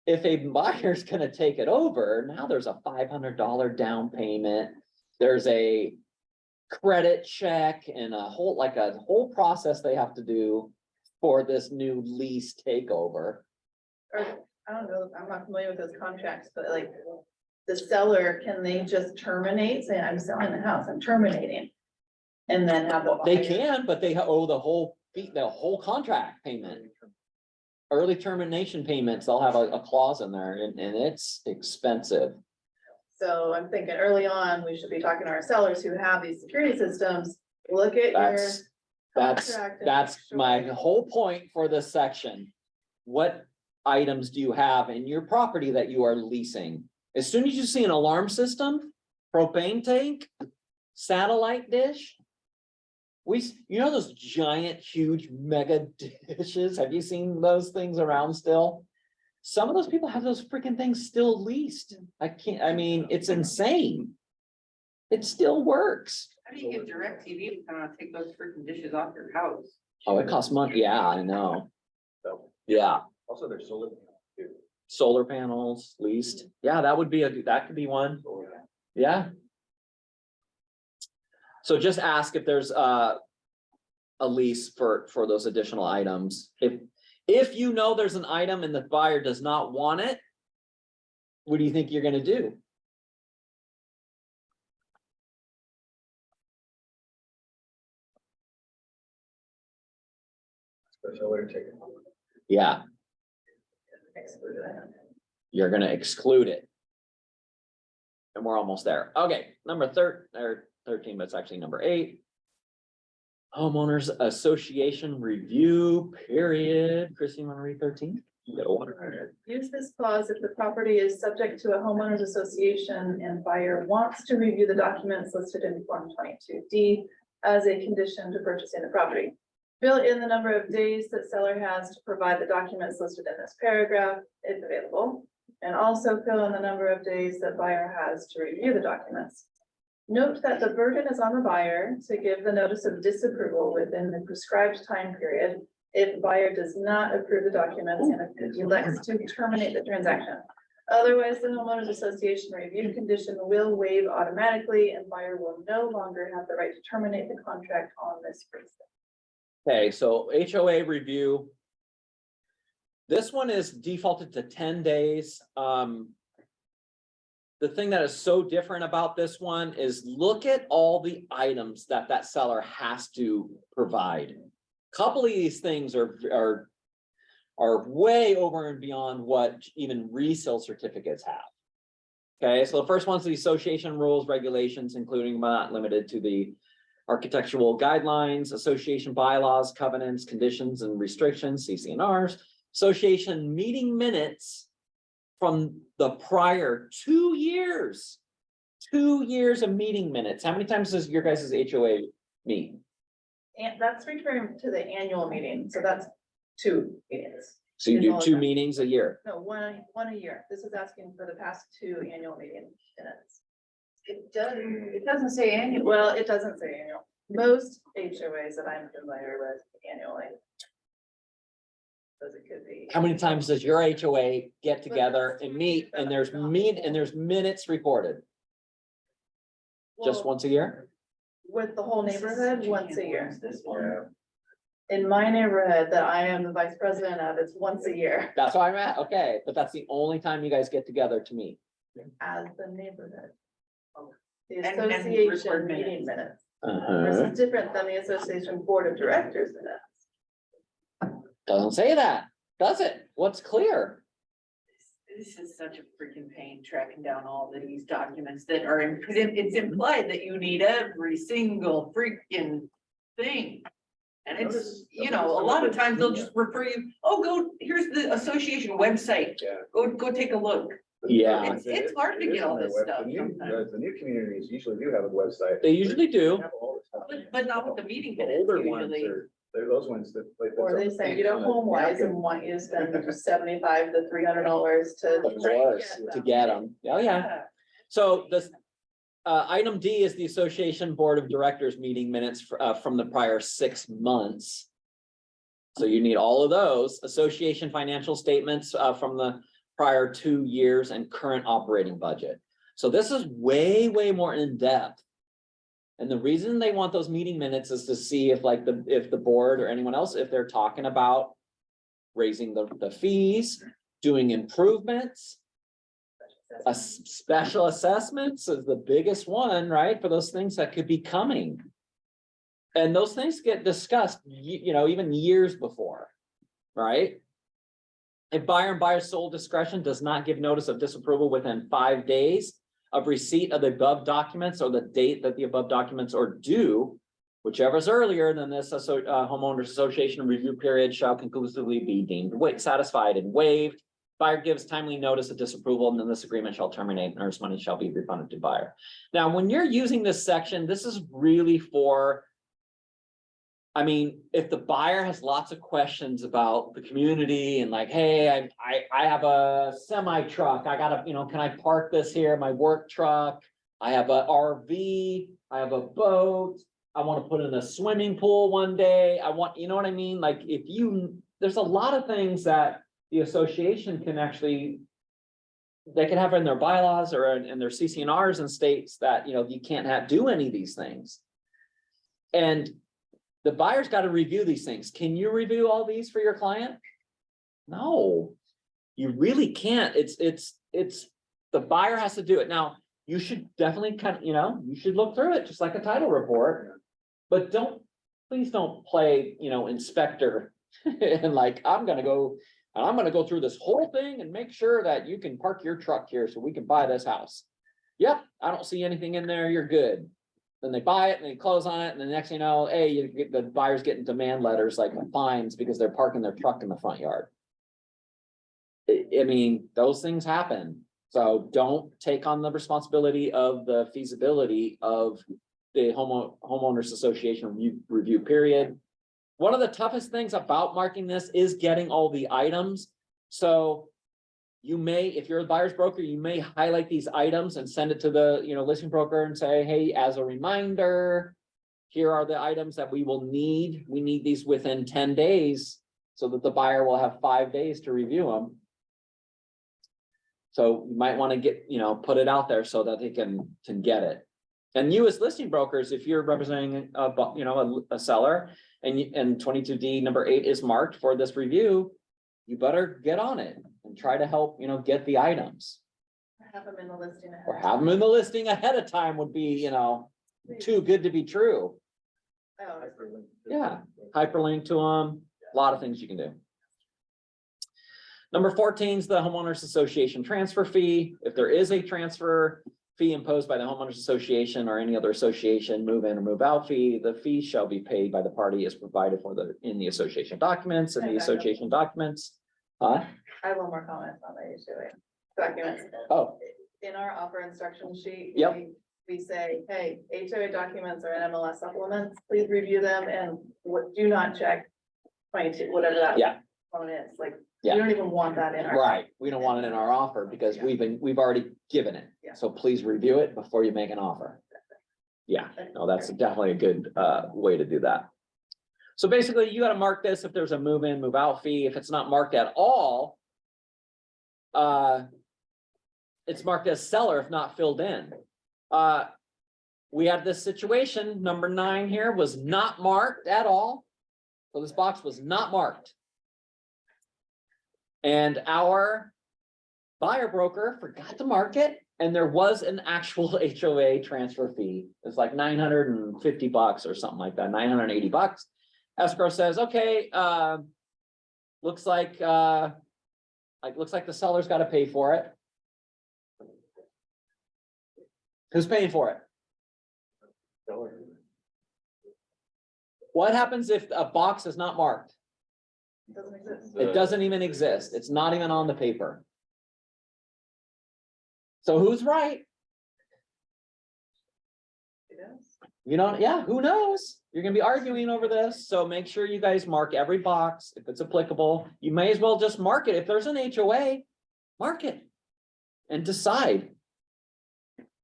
If a buyer's gonna take it over, now there's a $500 down payment. There's a credit check and a whole process they have to do for this new lease takeover. Or, I don't know, I'm not familiar with those contracts, but like the seller, can they just terminate, say, I'm selling the house, I'm terminating? And then have the. They buyer- can, but they owe the whole contract payment. Early termination payments, they'll have a clause in there and it's expensive. So I'm thinking early on, we should be talking to our sellers who have these security systems, look at your. That's contract and make sure- my whole point for this section. What items do you have in your property that you are leasing? As soon as you see an alarm system, propane tank, satellite dish. You know those giant, huge mega dishes? Have you seen those things around still? Some of those people have those freaking things still leased. I mean, it's insane. It still works. How do you get direct TV to kind of take those freaking dishes off your house? Oh, it costs money. Yeah, I know. So, Yeah, also there's solar. too. solar panels leased. Yeah, that could be one. Yeah. So just ask if there's a lease for those additional items. If you know there's an item and the buyer does not want it, what do you think you're gonna do? Yeah, you're gonna exclude it. And we're almost there. Okay, number 13, but it's actually number 8. Homeowners Association review period. Christine, wanna read 13? You got a water. Use this clause if the property is subject to a homeowners association and buyer wants to review the documents listed in Form 22D as a condition to purchasing the property. Fill in the number of days that seller has to provide the documents listed in this paragraph, if available, and also fill in the number of days that buyer has to review the documents. Note that the burden is on the buyer to give the notice of disapproval within the prescribed time period if buyer does not approve the documents and if elects to terminate the transaction. Otherwise, the homeowners association review condition will waive automatically and buyer will no longer have the right to terminate the contract on this basis. Okay, so HOA review. This one is defaulted to 10 days. The thing that is so different about this one is look at all the items that seller has to provide. Couple of these things are way over and beyond what even resale certificates have. Okay, so the first one's the association rules, regulations, including but not limited to the architectural guidelines, association bylaws, covenants, conditions and restrictions, CC&Rs, association meeting minutes from the prior 2 years. 2 years of meeting minutes. How many times does your guys' HOA meet? And that's referring to the annual meeting, so that's 2 meetings. So you do 2 meetings a year. No, one a year. This is asking for the past 2 annual meeting minutes. It doesn't say annual. Well, it doesn't say annual. Most HOAs that I'm familiar with annually. Because it could be. How many times does your HOA get together and meet and there's minutes recorded? Just Well, once a year? with the whole neighborhood, once a year. In my neighborhood that I am the vice president of, it's once a year That's why I'm at, okay, but that's the only time you guys get together to meet. as the neighborhood. The And association record meeting minutes. minutes. This is different than the association board of directors minutes. Doesn't say that, does it? What's clear? This is such a freaking pain tracking down all of these documents that are, it's implied that you need every single freaking thing. And it's, you know, a lot of times they'll just refer you, oh, go, here's the association website. Yeah. Go take a look. Yeah, It's hard to get all this stuff sometimes, The new communities usually do have a website. they usually do. Have all this stuff. but not with the meeting The minutes older ones usually. they're those ones that. like, Or they that's say, on you know, the home wise napkin. and want you to spend $75 to $300 to. Of course, to get them. Oh, yeah. So this, item D is the association board of directors meeting minutes from the prior 6 months. So you need all of those association financial statements from the prior 2 years and current operating budget. So this is way more in depth. And the reason they want those meeting minutes is to see if if the board or anyone else, if they're talking about raising the fees, doing improvements. Special assessments is the biggest one, right? For those things that could be coming. And those things get discussed, you know, even years before, right? If buyer and buyer's sole discretion does not give notice of disapproval within 5 days of receipt of the above documents or the date that the above documents are due, whichever is earlier than this homeowners association review period shall conclusively be deemed satisfied and waived. Buyer gives timely notice of disapproval and then this agreement shall terminate and earnest money shall be refunded to buyer. Now, when you're using this section, this is really for, I mean, if the buyer has lots of questions about the community and like, hey, I have a semi truck, I gotta, you know, can I park this here, my work truck? I have a RV, I have a boat, I want to put in a swimming pool one day. I want, you know what I mean? Like there's a lot of things that the association can actually, they can have in their bylaws or in their CC&Rs and states that, you know, you can't do any of these things. And The buyer's got to review these things. Can you review all these for your client? No, you really can't. It's, the buyer has to do it. Now, you should definitely you should look through it, just like a title report. But please don't play, inspector and like, I'm gonna go through this whole thing and make sure that you can park your truck here so we can buy this house. Yep, I don't see anything in there, you're good. Then they buy it and they close on it, and the next thing you know, hey, the buyer's getting demand letters like fines because they're parking their truck in the front yard. I mean, those things happen. So don't take on the responsibility of the feasibility of the homeowners association review period. One of the toughest things about marking this is getting all the items. So you may, if you're a buyer's broker, you may highlight these items and send it to the, listing broker and say, hey, as a reminder, here are the items that we will need. We need these within 10 days so that the buyer will have 5 days to review them. So you might want to get, put it out there so that they can get it. And you as listing brokers, if you're representing a seller and 22D number 8 is marked for this review, you better get on it and try to help, get the items. Have them in the listing. Or have them in the listing ahead of time would be, too good to be true. Oh, Yeah, hyperlink to them, a lot of things you can do. Number 14 is the homeowners association transfer fee. If there is a transfer fee imposed by the homeowners association or any other association, move in or move out fee, the fee shall be paid by the party as provided for in the association documents and the association documents. I have one more comment on the HOA documents. Oh, In our offer instruction sheet. Yep. We say, hey, HOA documents or NMLS supplements, please review them and do not check 22, whatever that. Yeah. One is, like, Yeah. we don't even want that in our. right. We don't want it in our offer because Yeah. we've already given it. Yeah. So please review it before you make an offer. Yeah, no, that's definitely a good way to do that. So basically you got to mark this if there's a move in, move out fee. If it's not marked at all, it's marked as seller if not filled in. We had this situation, number 9 here was not marked at all. So this box was not marked. And our buyer broker forgot to mark it, and there was an actual HOA transfer fee. It's like $950 or something like that, $980. Escrow says, okay, looks like the seller's got to pay for it. Who's paying for it? What happens if a box is not marked? Doesn't exist. It doesn't even exist. It's not even on the paper. So who's right? It is. Yeah, who knows? You're gonna be arguing over this, so make sure you guys mark every box if it's applicable. You may as well just mark it. If there's an HOA, mark it and decide.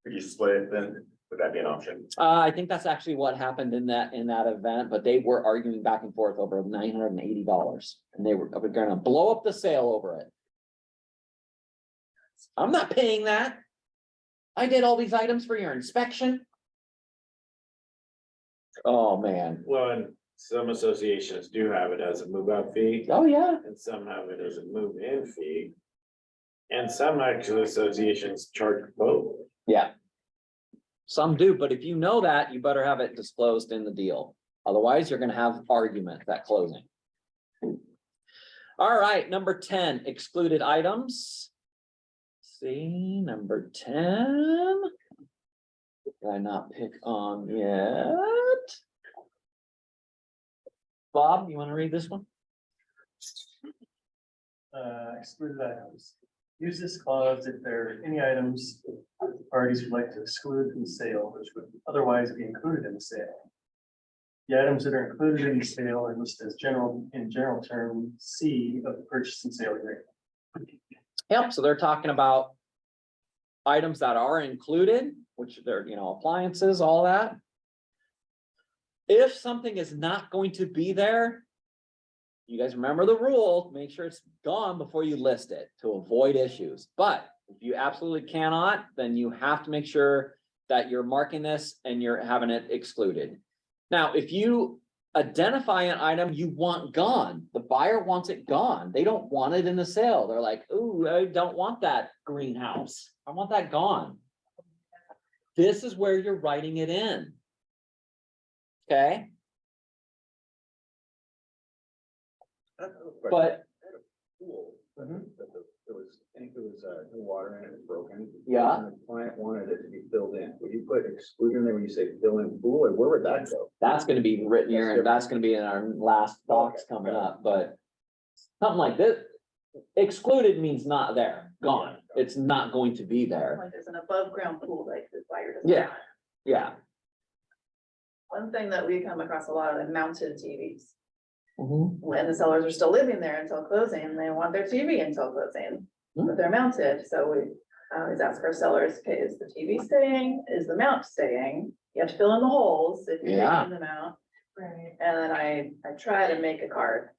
Could you split it then? Would that be an option? I think that's actually what happened in that event, but they were arguing back and forth over $980, and they were gonna blow up the sale over it. I'm not paying that. I did all these items for your inspection. Oh, man. Well, and some associations do have it as a move out fee, Oh, yeah. and some have it as a move in fee. And some actually associations charge both. Yeah. Some do, but if you know that, you better have it disclosed in the deal. Otherwise, you're gonna have argument at closing. All right, number 10, excluded items. See, number 10. Did I not pick on yet? Bob, you want to read this one? Excluded items. Use this clause if there are any items the parties would like to exclude from the sale, which would otherwise be included in the sale. The items that are included in the sale are listed as in general term C of the purchase and sale agreement. Yep, so they're talking about items that are included, which they're, appliances, all that. If something is not going to be there, you guys remember the rule, make sure it's gone before you list it to avoid issues. But if you absolutely cannot, then you have to make sure that you're marking this and you're having it excluded. Now, if you identify an item you want gone. The buyer wants it gone. They don't want it in the sale. They're like, ooh, I don't want that greenhouse. I want that gone. This is where you're writing it in. Okay, but Pool, but it was, I think it was, no water in it, was broken. yeah, And the client wanted it to be filled in. Would you put exclusion there when you say fill in pool, or where would that go? that's gonna be written here and that's gonna be in our last box coming up, but something like this, excluded means not there, gone. It's not going to be there. Like there's an above ground pool, like the buyer doesn't. Yeah, yeah. One thing that we come across a lot of mounted TVs. Mhm. When the sellers are still living there until closing, they want their TV until closing, but they're mounted, so we always ask our sellers, okay, is the TV staying? Is the mount staying? You have to fill in the holes if you're Yeah. taking them out, Right. and then I try to make a card,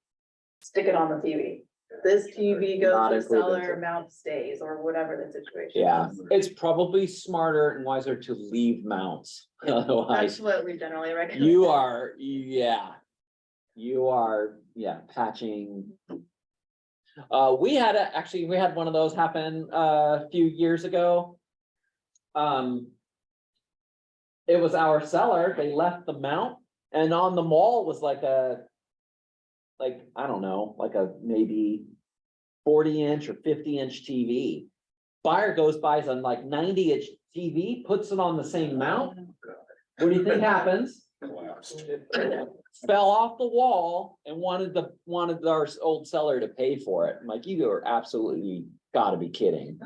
stick it on the TV. This TV goes Not to the included. seller, mount stays, or whatever the situation Yeah, is. it's probably smarter and wiser to leave mounts, otherwise That's what we generally recommend. you are, yeah. You are, yeah, patching. We had actually, we had one of those happen a few years ago. It was our seller, they left the mount and on the mall was like a, like, I don't know, like a maybe 40-inch or 50-inch TV. Buyer goes buys a like 90-inch TV, puts it on the same mount. What do you think happens? Collapsed. Fell off the wall and wanted our old seller to pay for it. I'm like, you are absolutely gotta be kidding.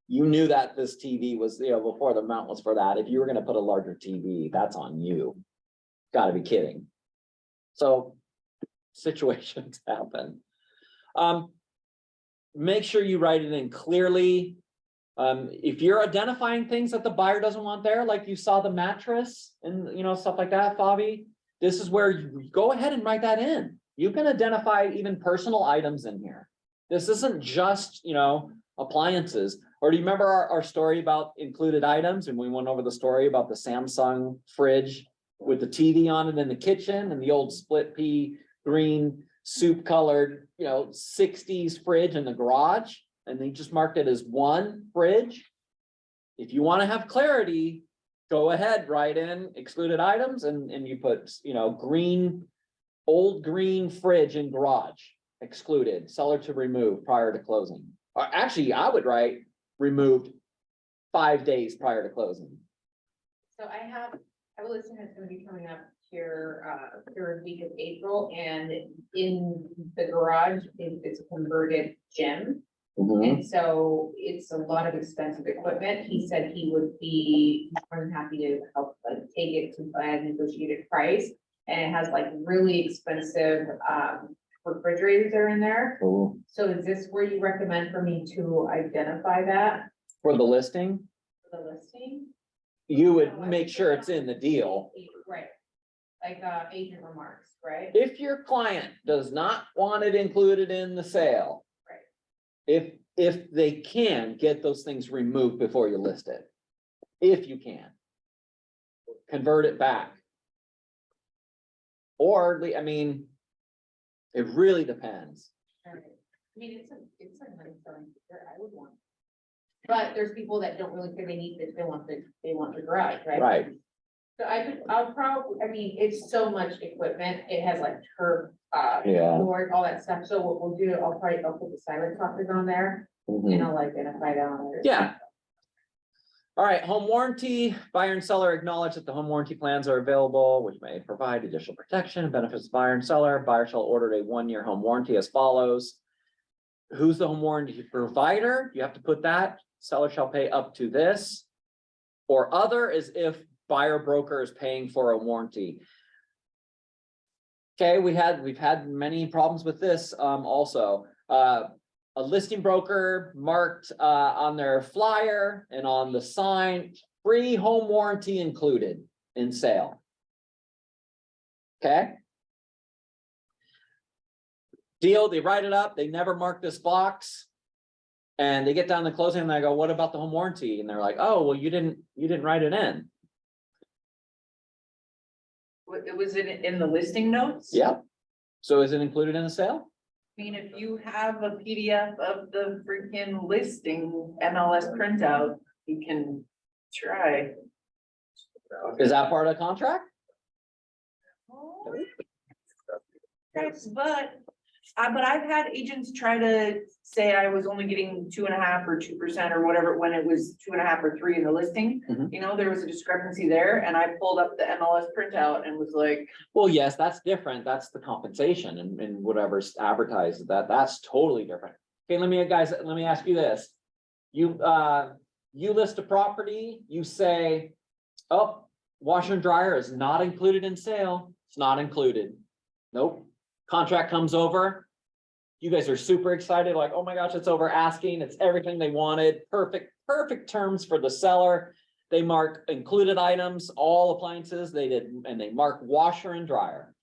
You knew that this TV was, before the mount was for that. If you were gonna put a larger TV, that's on you. Gotta be kidding. So situations happen. Make sure you write it in clearly. If you're identifying things that the buyer doesn't want there, like you saw the mattress and stuff like that, Fabi, this is where you go ahead and write that in. You can identify even personal items in here. This isn't just, appliances. Or do you remember our story about included items? And we went over the story about the Samsung fridge with the TV on it in the kitchen and the old split pea green soup colored, 60s fridge in the garage. And they just marked it as one fridge. If you want to have clarity, go ahead, write in excluded items and you put, old green fridge in garage, excluded, seller to remove prior to closing. Or actually, I would write removed 5 days prior to closing. So I have a listing that's gonna be coming up here, third week of April, and in the garage, it's a converted gym. And so it's a lot of expensive equipment. He said he would be more than happy to help, like, take it to a negotiated price. And it has like really expensive, refrigerators that are in there. Cool. So is this where you recommend for me to identify that For the listing, for the listing? you would make sure it's in the deal. Right, like, agent remarks, right? If your client does not want it included in the sale. Right. If they can, get those things removed before you list it. If you can. Convert it back. Or, it really depends. Right. I mean, it's a nice selling feature, I would want. But there's people that don't really think they need this, they want the garage, right? Right. So I'll probably, it's so much equipment, it has like turf, Yeah. board, all that stuff, so what we'll do, I'll put the silent copies on there, and I'll identify that on there. Yeah. All right, home warranty, buyer and seller acknowledge that the home warranty plans are available, which may provide additional protection and benefits to buyer and seller. Buyer shall order a 1-year home warranty as follows. Who's the home warranty provider? You have to put that. Seller shall pay up to this. Or other is if buyer broker is paying for a warranty. Okay, we've had many problems with this also. A listing broker marked on their flyer and on the sign, free home warranty included in sale. Okay. Deal, they write it up, they never mark this box. And they get down to closing and I go, what about the home warranty? And they're like, oh, well, you didn't write it in. it was in the listing notes? Yep. So is it included in the sale? I mean, if you have a PDF of the freaking listing MLS printout, you can try. Is that part of the contract? Yes, but I've had agents try to say I was only getting 2.5% or 2% or whatever, when it was 2.5 or 3 in the listing. Mhm. You know, there was a discrepancy there, and I pulled up the MLS printout and was like, Well, yes, that's different. That's the compensation and whatever's advertised, that's totally different. Okay, let me ask you this. You list a property, you say, oh, washer and dryer is not included in sale. It's not included. Nope. Contract comes over. You guys are super excited, like, oh my gosh, it's over asking. It's everything they wanted. Perfect terms for the seller. They mark included items, all appliances they did, and they mark washer and dryer.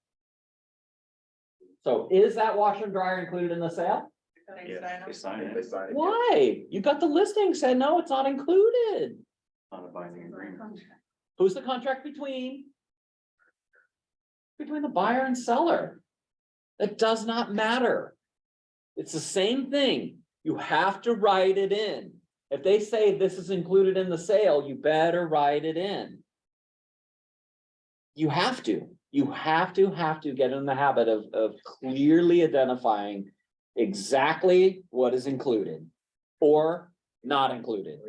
So is that washer and dryer included in the sale? Yes, they sign it. They sign it. Why? You got the listing said, no, it's not included. On a binding agreement. Who's the contract between? Between the buyer and seller. It does not matter. It's the same thing. You have to write it in. If they say this is included in the sale, you better write it in. You have to get in the habit of clearly identifying exactly what is included or not included.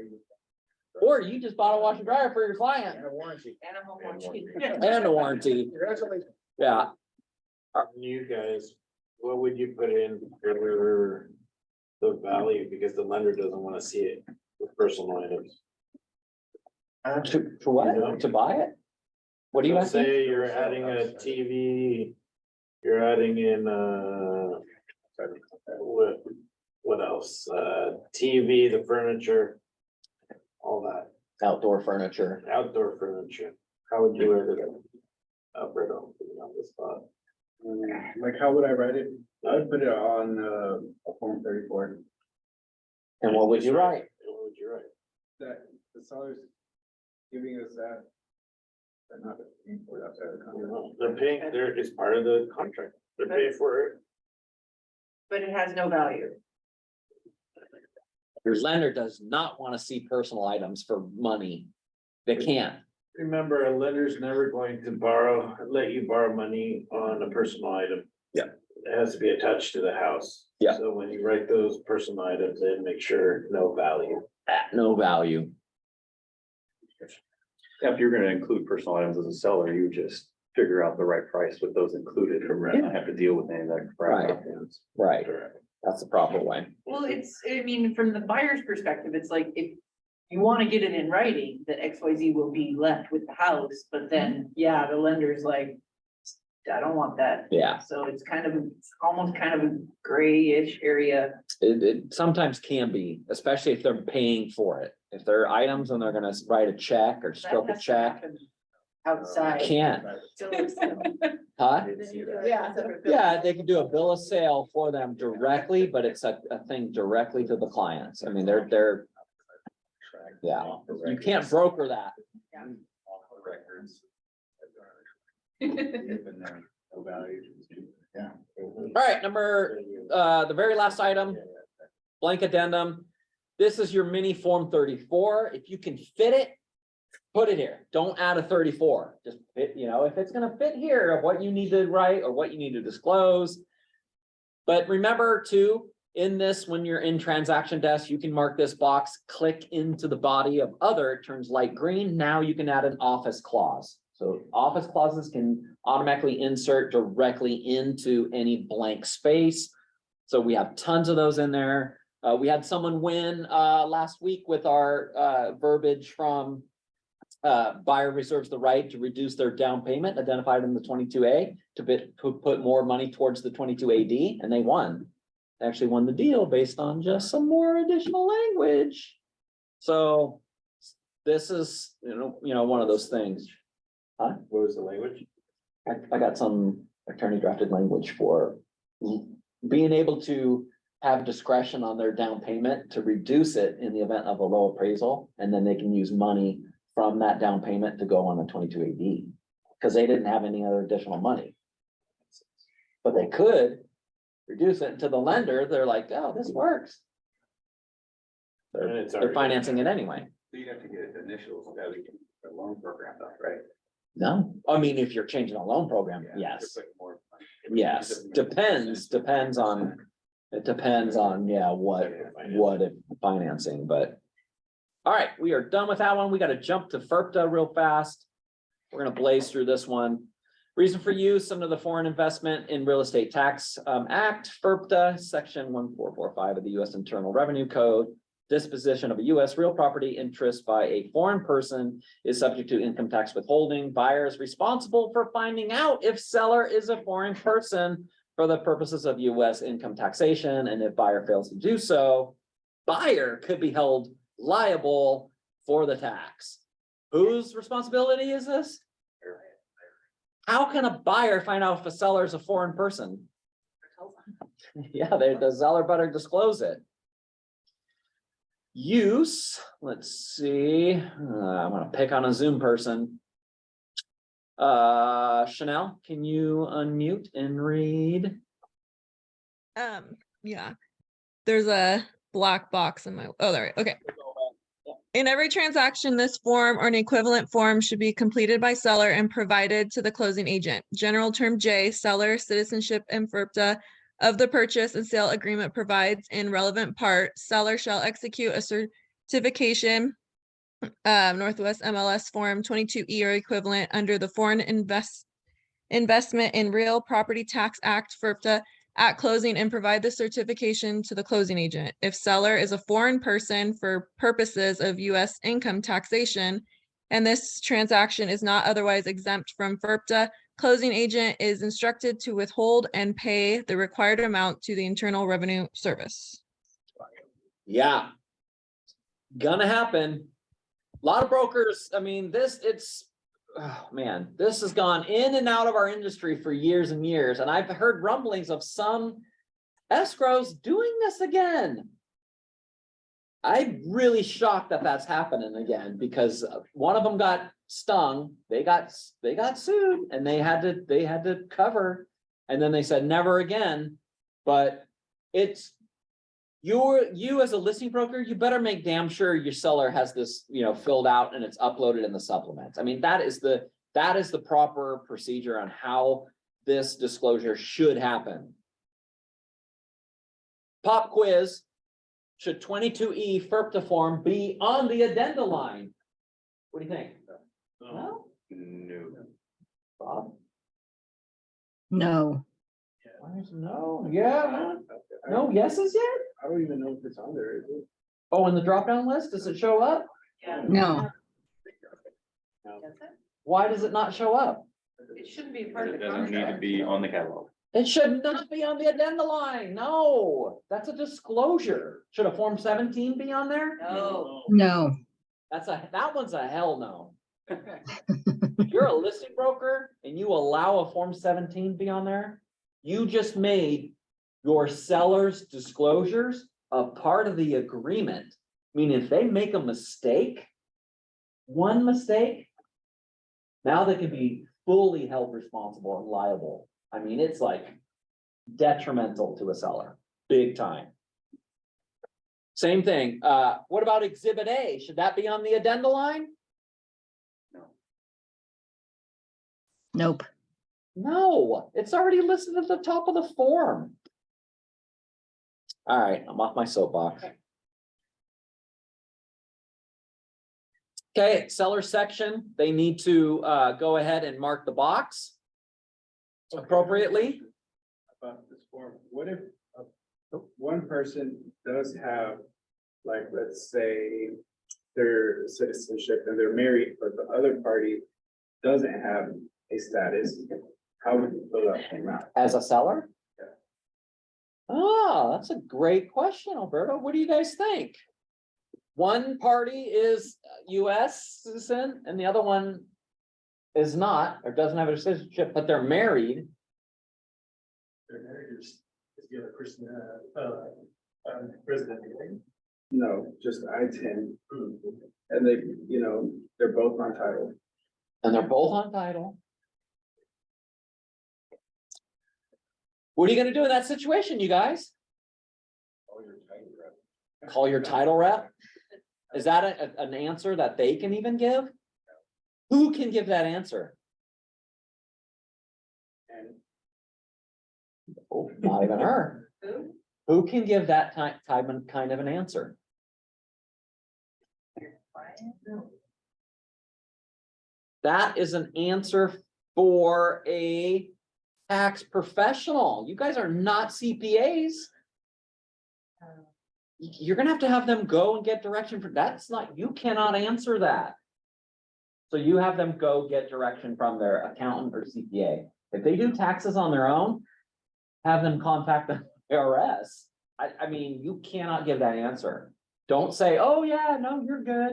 Or you just bought a washer and dryer for your client And a warranty. and a home warranty. and a warranty. Congratulations. Yeah, You guys, what would you put in for the value, because the lender doesn't wanna see it with personal items? to what? To buy it? What do you So asking? say you're adding a TV, you're adding in, what else? TV, the furniture, all that, Outdoor furniture. outdoor furniture. How would you edit it? Alberto, put it on the spot. Like, how would I write it? I would put it on, a form 34, And what would you write? What would you write? that the seller's giving us that. They're not paying for it outside of the contract. They're paying, it's part of the contract. They're paying for it. But it has no value. Your lender does not want to see personal items for money. They can't. Remember, a lender's never going to let you borrow money on a personal item. Yeah. It has to be attached to the house. Yeah. So when you write those personal items, then make sure no value. At no value. If you're gonna include personal items as a seller, you just figure out the right price with those included, and not have to deal with any of that crap. Right. Right. That's the proper way. Well, I mean, from the buyer's perspective, it's like, if you want to get it in writing, that XYZ will be left with the house, but then, yeah, the lender's like, I don't want that. Yeah. So it's almost kind of a grayish area. It sometimes can be, especially if they're paying for it. If they're items and they're gonna write a check or stroke a That has to check, happen Outside. can't, So it's- huh? Yeah. Yeah, they can do a bill of sale for them directly, but it's a thing directly to the clients. I mean, they're, yeah, you can't broker that. Records. No value. Yeah. All right, the very last item, blank addendum. This is your mini form 34. If you can fit it, put it here. Don't add a 34. Just fit, if it's gonna fit here of what you need to write or what you need to disclose. But remember too, in this, when you're in transaction desk, you can mark this box, click into the body of other, it turns light green. Now you can add an office clause. So office clauses can automatically insert directly into any blank space. So we have tons of those in there. We had someone win last week with our verbiage from buyer reserves the right to reduce their down payment identified in the 22A to put more money towards the 22AD, and they won. They actually won the deal based on just some more additional language. So this is, one of those things. Huh? What was the language? I got some attorney drafted language for being able to have discretion on their down payment to reduce it in the event of a low appraisal, and then they can use money from that down payment to go on a 22AD. Because they didn't have any other additional money. But they could reduce it to the lender, they're like, oh, this works. And They're, it's they're already- financing it anyway. So you have to get initials to get a loan program done, right? No, I mean, if you're changing a loan program, yes, yes, depends on, it depends on, yeah, what if financing, but. All right, we are done with that one. We gotta jump to FIRPTA real fast. We're gonna blaze through this one. Reason for use under the Foreign Investment in Real Estate Tax Act, FIRPTA, section 1445 of the US Internal Revenue Code. Disposition of a US real property interest by a foreign person is subject to income tax withholding. Buyer is responsible for finding out if seller is a foreign person for the purposes of US income taxation, and if buyer fails to do so, buyer could be held liable for the tax. Whose responsibility is this? How can a buyer find out if a seller is a foreign person? Yeah, the seller better disclose it. Use, let's see, I'm gonna pick on a Zoom person. Chanel, can you unmute and read? Yeah. There's a black box in my, oh, there, okay. In every transaction, this form or an equivalent form should be completed by seller and provided to the closing agent. General term J, seller, citizenship, and FIRPTA of the purchase and sale agreement provides in relevant part, seller shall execute a certification, Northwest MLS Form 22E or equivalent under the Foreign Investment in Real Property Tax Act, FIRPTA, at closing and provide the certification to the closing agent. If seller is a foreign person for purposes of US income taxation, and this transaction is not otherwise exempt from FIRPTA, closing agent is instructed to withhold and pay the required amount to the Internal Revenue Service. Yeah. Gonna happen. A lot of brokers, I mean, oh man, this has gone in and out of our industry for years and years, and I've heard rumblings of some escrows doing this again. I'm really shocked that that's happening again, because one of them got stung, they got sued, and they had to cover, and then they said never again. But it's you as a listing broker, you better make damn sure your seller has this, filled out and it's uploaded in the supplements. I mean, that is the proper procedure on how this disclosure should happen. Pop quiz. Should 22E FIRPTA form be on the addenda line? What do you think? No? No. Bob? No. Why is no? Yeah, no yeses yet? I don't even know if it's on there, is it? Oh, in the drop-down list, does it show up? No. Why does it not show up? It shouldn't be part of It the doesn't need to contract. be on the catalog. It should not be on the addenda line. No, that's a disclosure. Should a Form 17 be on there? No. No. That one's a hell no. If you're a listing broker and you allow a Form 17 be on there, you just made your seller's disclosures a part of the agreement. Meaning if they make a mistake, one mistake, now they can be fully held responsible and liable. I mean, it's like detrimental to a seller, big time. Same thing. What about Exhibit A? Should that be on the addenda line? Nope. No, it's already listed at the top of the form. All right, I'm off my soapbox. Okay, seller section, they need to go ahead and mark the box appropriately. About this form, what if one person does have, like, let's say, their citizenship and they're married, but the other party doesn't have a status, how would you fill that form out? As a seller? Yeah. Oh, that's a great question, Alberto. What do you guys think? One party is US citizen and the other one is not, or doesn't have a citizenship, but they're married. They're married, is the other person, resident, you think? No, just I-10. And they, they're both on title. And they're both on title. What are you gonna do in that situation, you guys? Call your title rep? Is that an answer that they can even give? Who can give that answer? Oh, not even her. Who can give that kind of an answer? That is an answer for a tax professional. You guys are not CPAs. You're gonna have to have them go and get direction from, that's not, you cannot answer that. So you have them go get direction from their accountant or CPA. If they do taxes on their own, have them contact the IRS. I mean, you cannot give that answer. Don't say, oh yeah, no, you're good.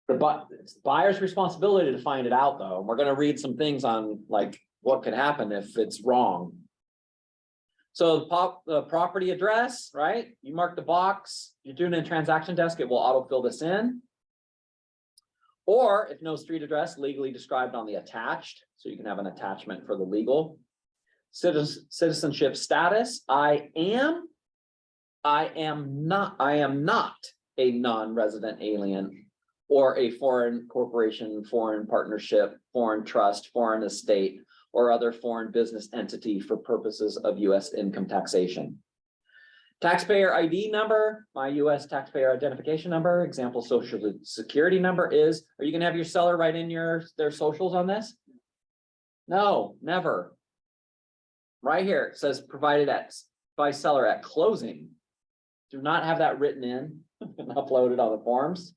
It's the buyer's responsibility to find it out though. We're gonna read some things on like what could happen if it's wrong. So the property address, right? You mark the box, you're doing a transaction desk, it will autofill this in. Or if no street address legally described on the attached, so you can have an attachment for the legal. Citizenship status, I am not a non-resident alien or a foreign corporation, foreign partnership, foreign trust, foreign estate, or other foreign business entity for purposes of US income taxation. Taxpayer ID number, my US taxpayer identification number, example social security number is, are you gonna have your seller write in their socials on this? No, never. Right here, it says provided by seller at closing. Do not have that written in and uploaded on the forms.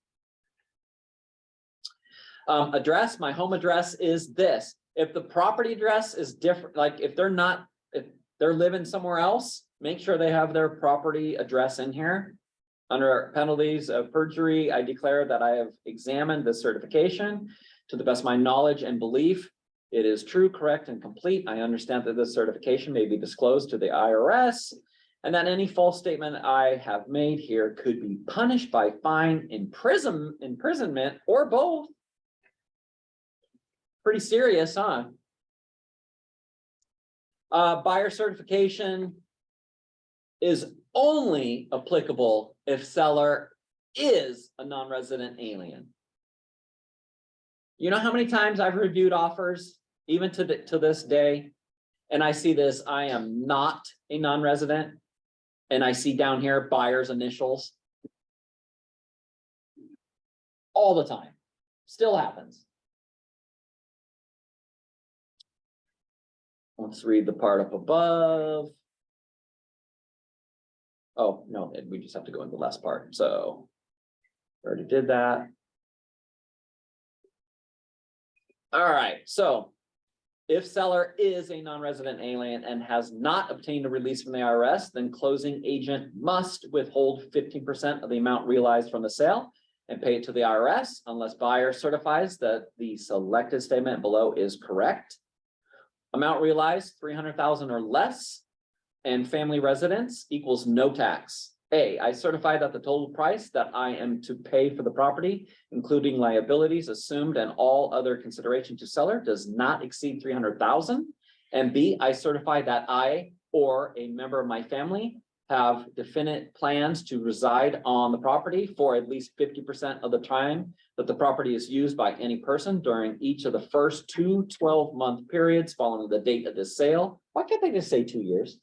Address, my home address is this. If the property address is different, like if they're living somewhere else, make sure they have their property address in here. Under penalties of perjury, I declare that I have examined the certification to the best of my knowledge and belief. It is true, correct, and complete. I understand that this certification may be disclosed to the IRS and that any false statement I have made here could be punished by fine, imprisonment, or both. Pretty serious, huh? Buyer certification is only applicable if seller is a non-resident alien. You know how many times I've reviewed offers, even to this day, and I see this, I am not a non-resident, and I see down here buyer's initials. All the time, still happens. Let's read the part up above. Oh, no, we just have to go in the last part. So already did that. All right, so if seller is a non-resident alien and has not obtained a release from the IRS, then closing agent must withhold 15% of the amount realized from the sale and pay it to the IRS unless buyer certifies that the selected statement below is correct. Amount realized 300,000 or less and family residence equals no tax. A, I certify that the total price that I am to pay for the property, including liabilities assumed and all other consideration to seller, does not exceed 300,000. And B, I certify that I or a member of my family have definite plans to reside on the property for at least 50% of the time that the property is used by any person during each of the first 2 12-month periods following the date of this sale. Why can't they just say 2 years?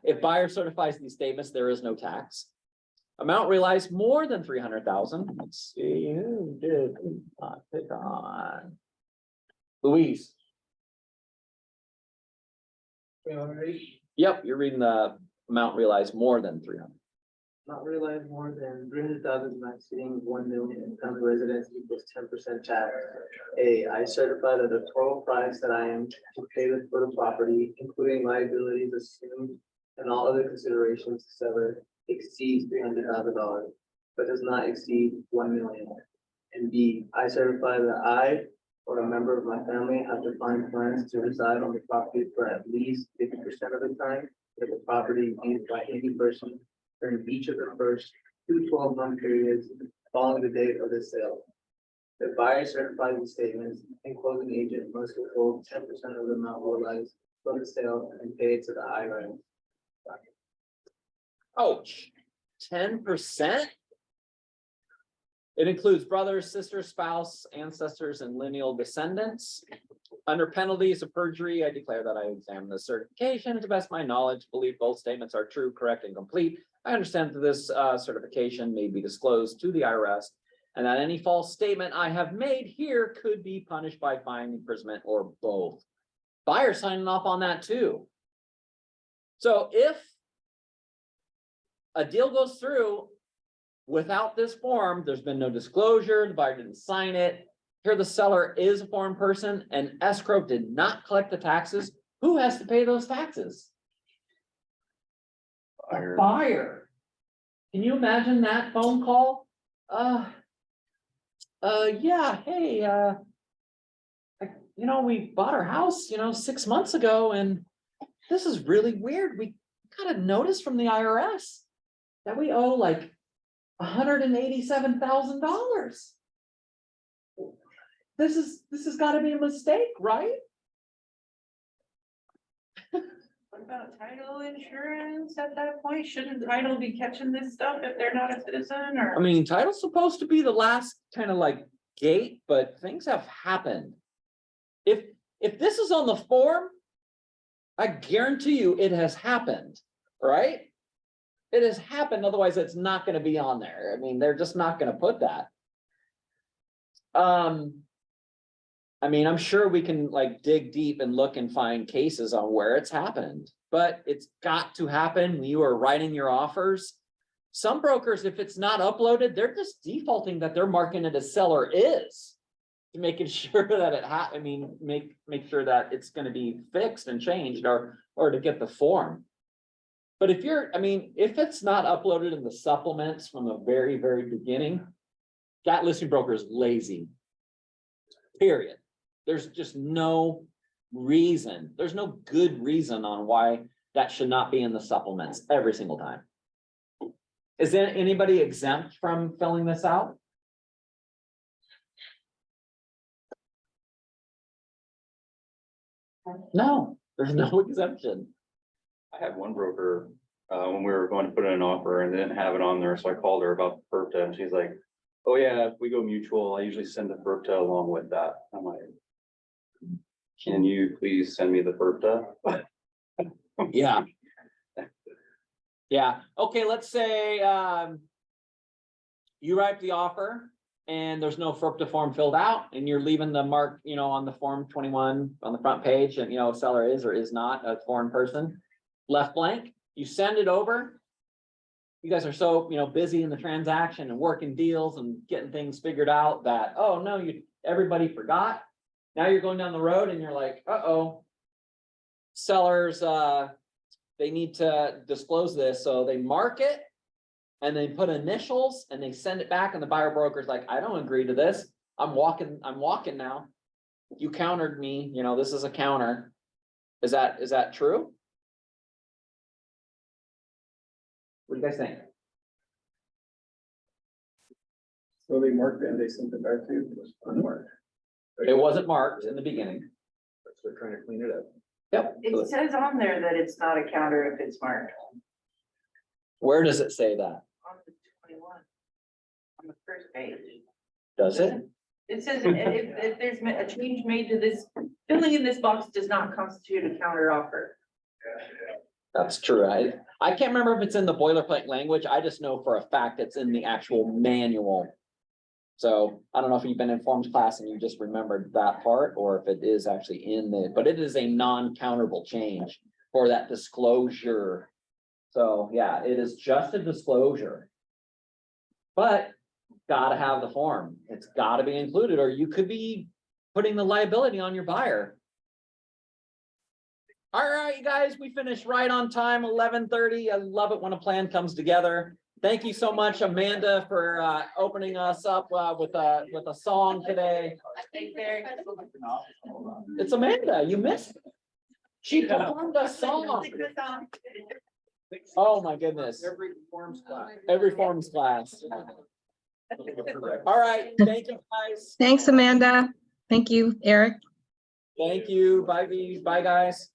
If buyer certifies these statements, there is no tax. Amount realized more than 300,000. Let's see who did not pick on. Louise. Yep, you're reading the amount realized more than 300. Not realized more than 300,000, not exceeding 1 million income residence equals 10% tax. A, I certify that the total price that I am to pay for the property, including liabilities assumed and all other considerations to seller, exceeds $300,000, but does not exceed 1 million. And B, I certify that I or a member of my family have defined plans to reside on the property for at least 50% of the time that the property is used by any person during each of the first 2 12-month periods following the date of the sale. The buyer certifies the statements and closing agent must withhold 10% of the amount realized from the sale and pay it to the IRS. Ouch, 10%? It includes brothers, sisters, spouse, ancestors, and lineal descendants. Under penalties of perjury, I declare that I examine the certification to the best of my knowledge, believe both statements are true, correct, and complete. I understand that this certification may be disclosed to the IRS, and that any false statement I have made here could be punished by fine, imprisonment, or both. Buyer signing off on that too. So if a deal goes through without this form, there's been no disclosure, the buyer didn't sign it. Here the seller is a foreign person and escrow did not collect the taxes. Who has to pay those taxes? The buyer. Can you imagine that phone call? Yeah, hey, we bought our house, 6 months ago, and this is really weird. We got a notice from the IRS that we owe like $187,000. This has got to be a mistake, right? What about title insurance at that point? Shouldn't title be catching this stuff if they're not a citizen or? I mean, title's supposed to be the last kind of like gate, but things have happened. If this is on the form, I guarantee you it has happened, right? It has happened, otherwise it's not going to be on there. I mean, they're just not going to put that. I mean, I'm sure we can like dig deep and look and find cases on where it's happened, but it's got to happen when you are writing your offers. Some brokers, if it's not uploaded, they're just defaulting that they're marking it as seller is, to making sure that it make sure that it's going to be fixed and changed or to get the form. But if it's not uploaded in the supplements from the very, very beginning, that listing broker is lazy. Period. There's just no reason. There's no good reason on why that should not be in the supplements every single time. Is there anybody exempt from filling this out? No, there's no exemption. I had one broker, when we were going to put in an offer and they didn't have it on there, so I called her about the FIRPTA and she's like, oh yeah, if we go mutual, I usually send the FIRPTA along with that. I'm like, can you please send me the FIRPTA? Yeah. Yeah, okay, let's say you write the offer and there's no FIRPTA form filled out and you're leaving the mark, on the form 21 on the front page and, seller is or is not a foreign person, left blank, you send it over. You guys are so, busy in the transaction and working deals and getting things figured out that, oh no, everybody forgot. Now you're going down the road and you're like, uh-oh, sellers, they need to disclose this. So they mark it and they put initials and they send it back and the buyer broker's like, I don't agree to this. I'm walking now. You countered me, this is a counter. Is that true? What do you guys think? So they marked it and they sent it back to you. It was unmarked. It wasn't marked in the beginning. They're trying to clean it up. Yep. It says on there that it's not a counter if it's marked Where does it say that? on the 21. On the first page. Does it? It says if there's a change made to this, filling in this box does not constitute a counter offer. That's true. I can't remember if it's in the boilerplate language. I just know for a fact it's in the actual manual. So I don't know if you've been in forms class and you just remembered that part or if it is actually but it is a non-counterable change for that disclosure. So yeah, it is just a disclosure. But gotta have the form. It's gotta be included or you could be putting the liability on your buyer. All right, you guys, we finished right on time, 11:30. I love it when a plan comes together. Thank you so much, Amanda, for opening us up with a song today. It's Amanda, you missed it. She performed a song. Oh my goodness. Every forms class. All right, thank you, guys. Thanks, Amanda. Thank you, Eric. Thank you. Bye, guys.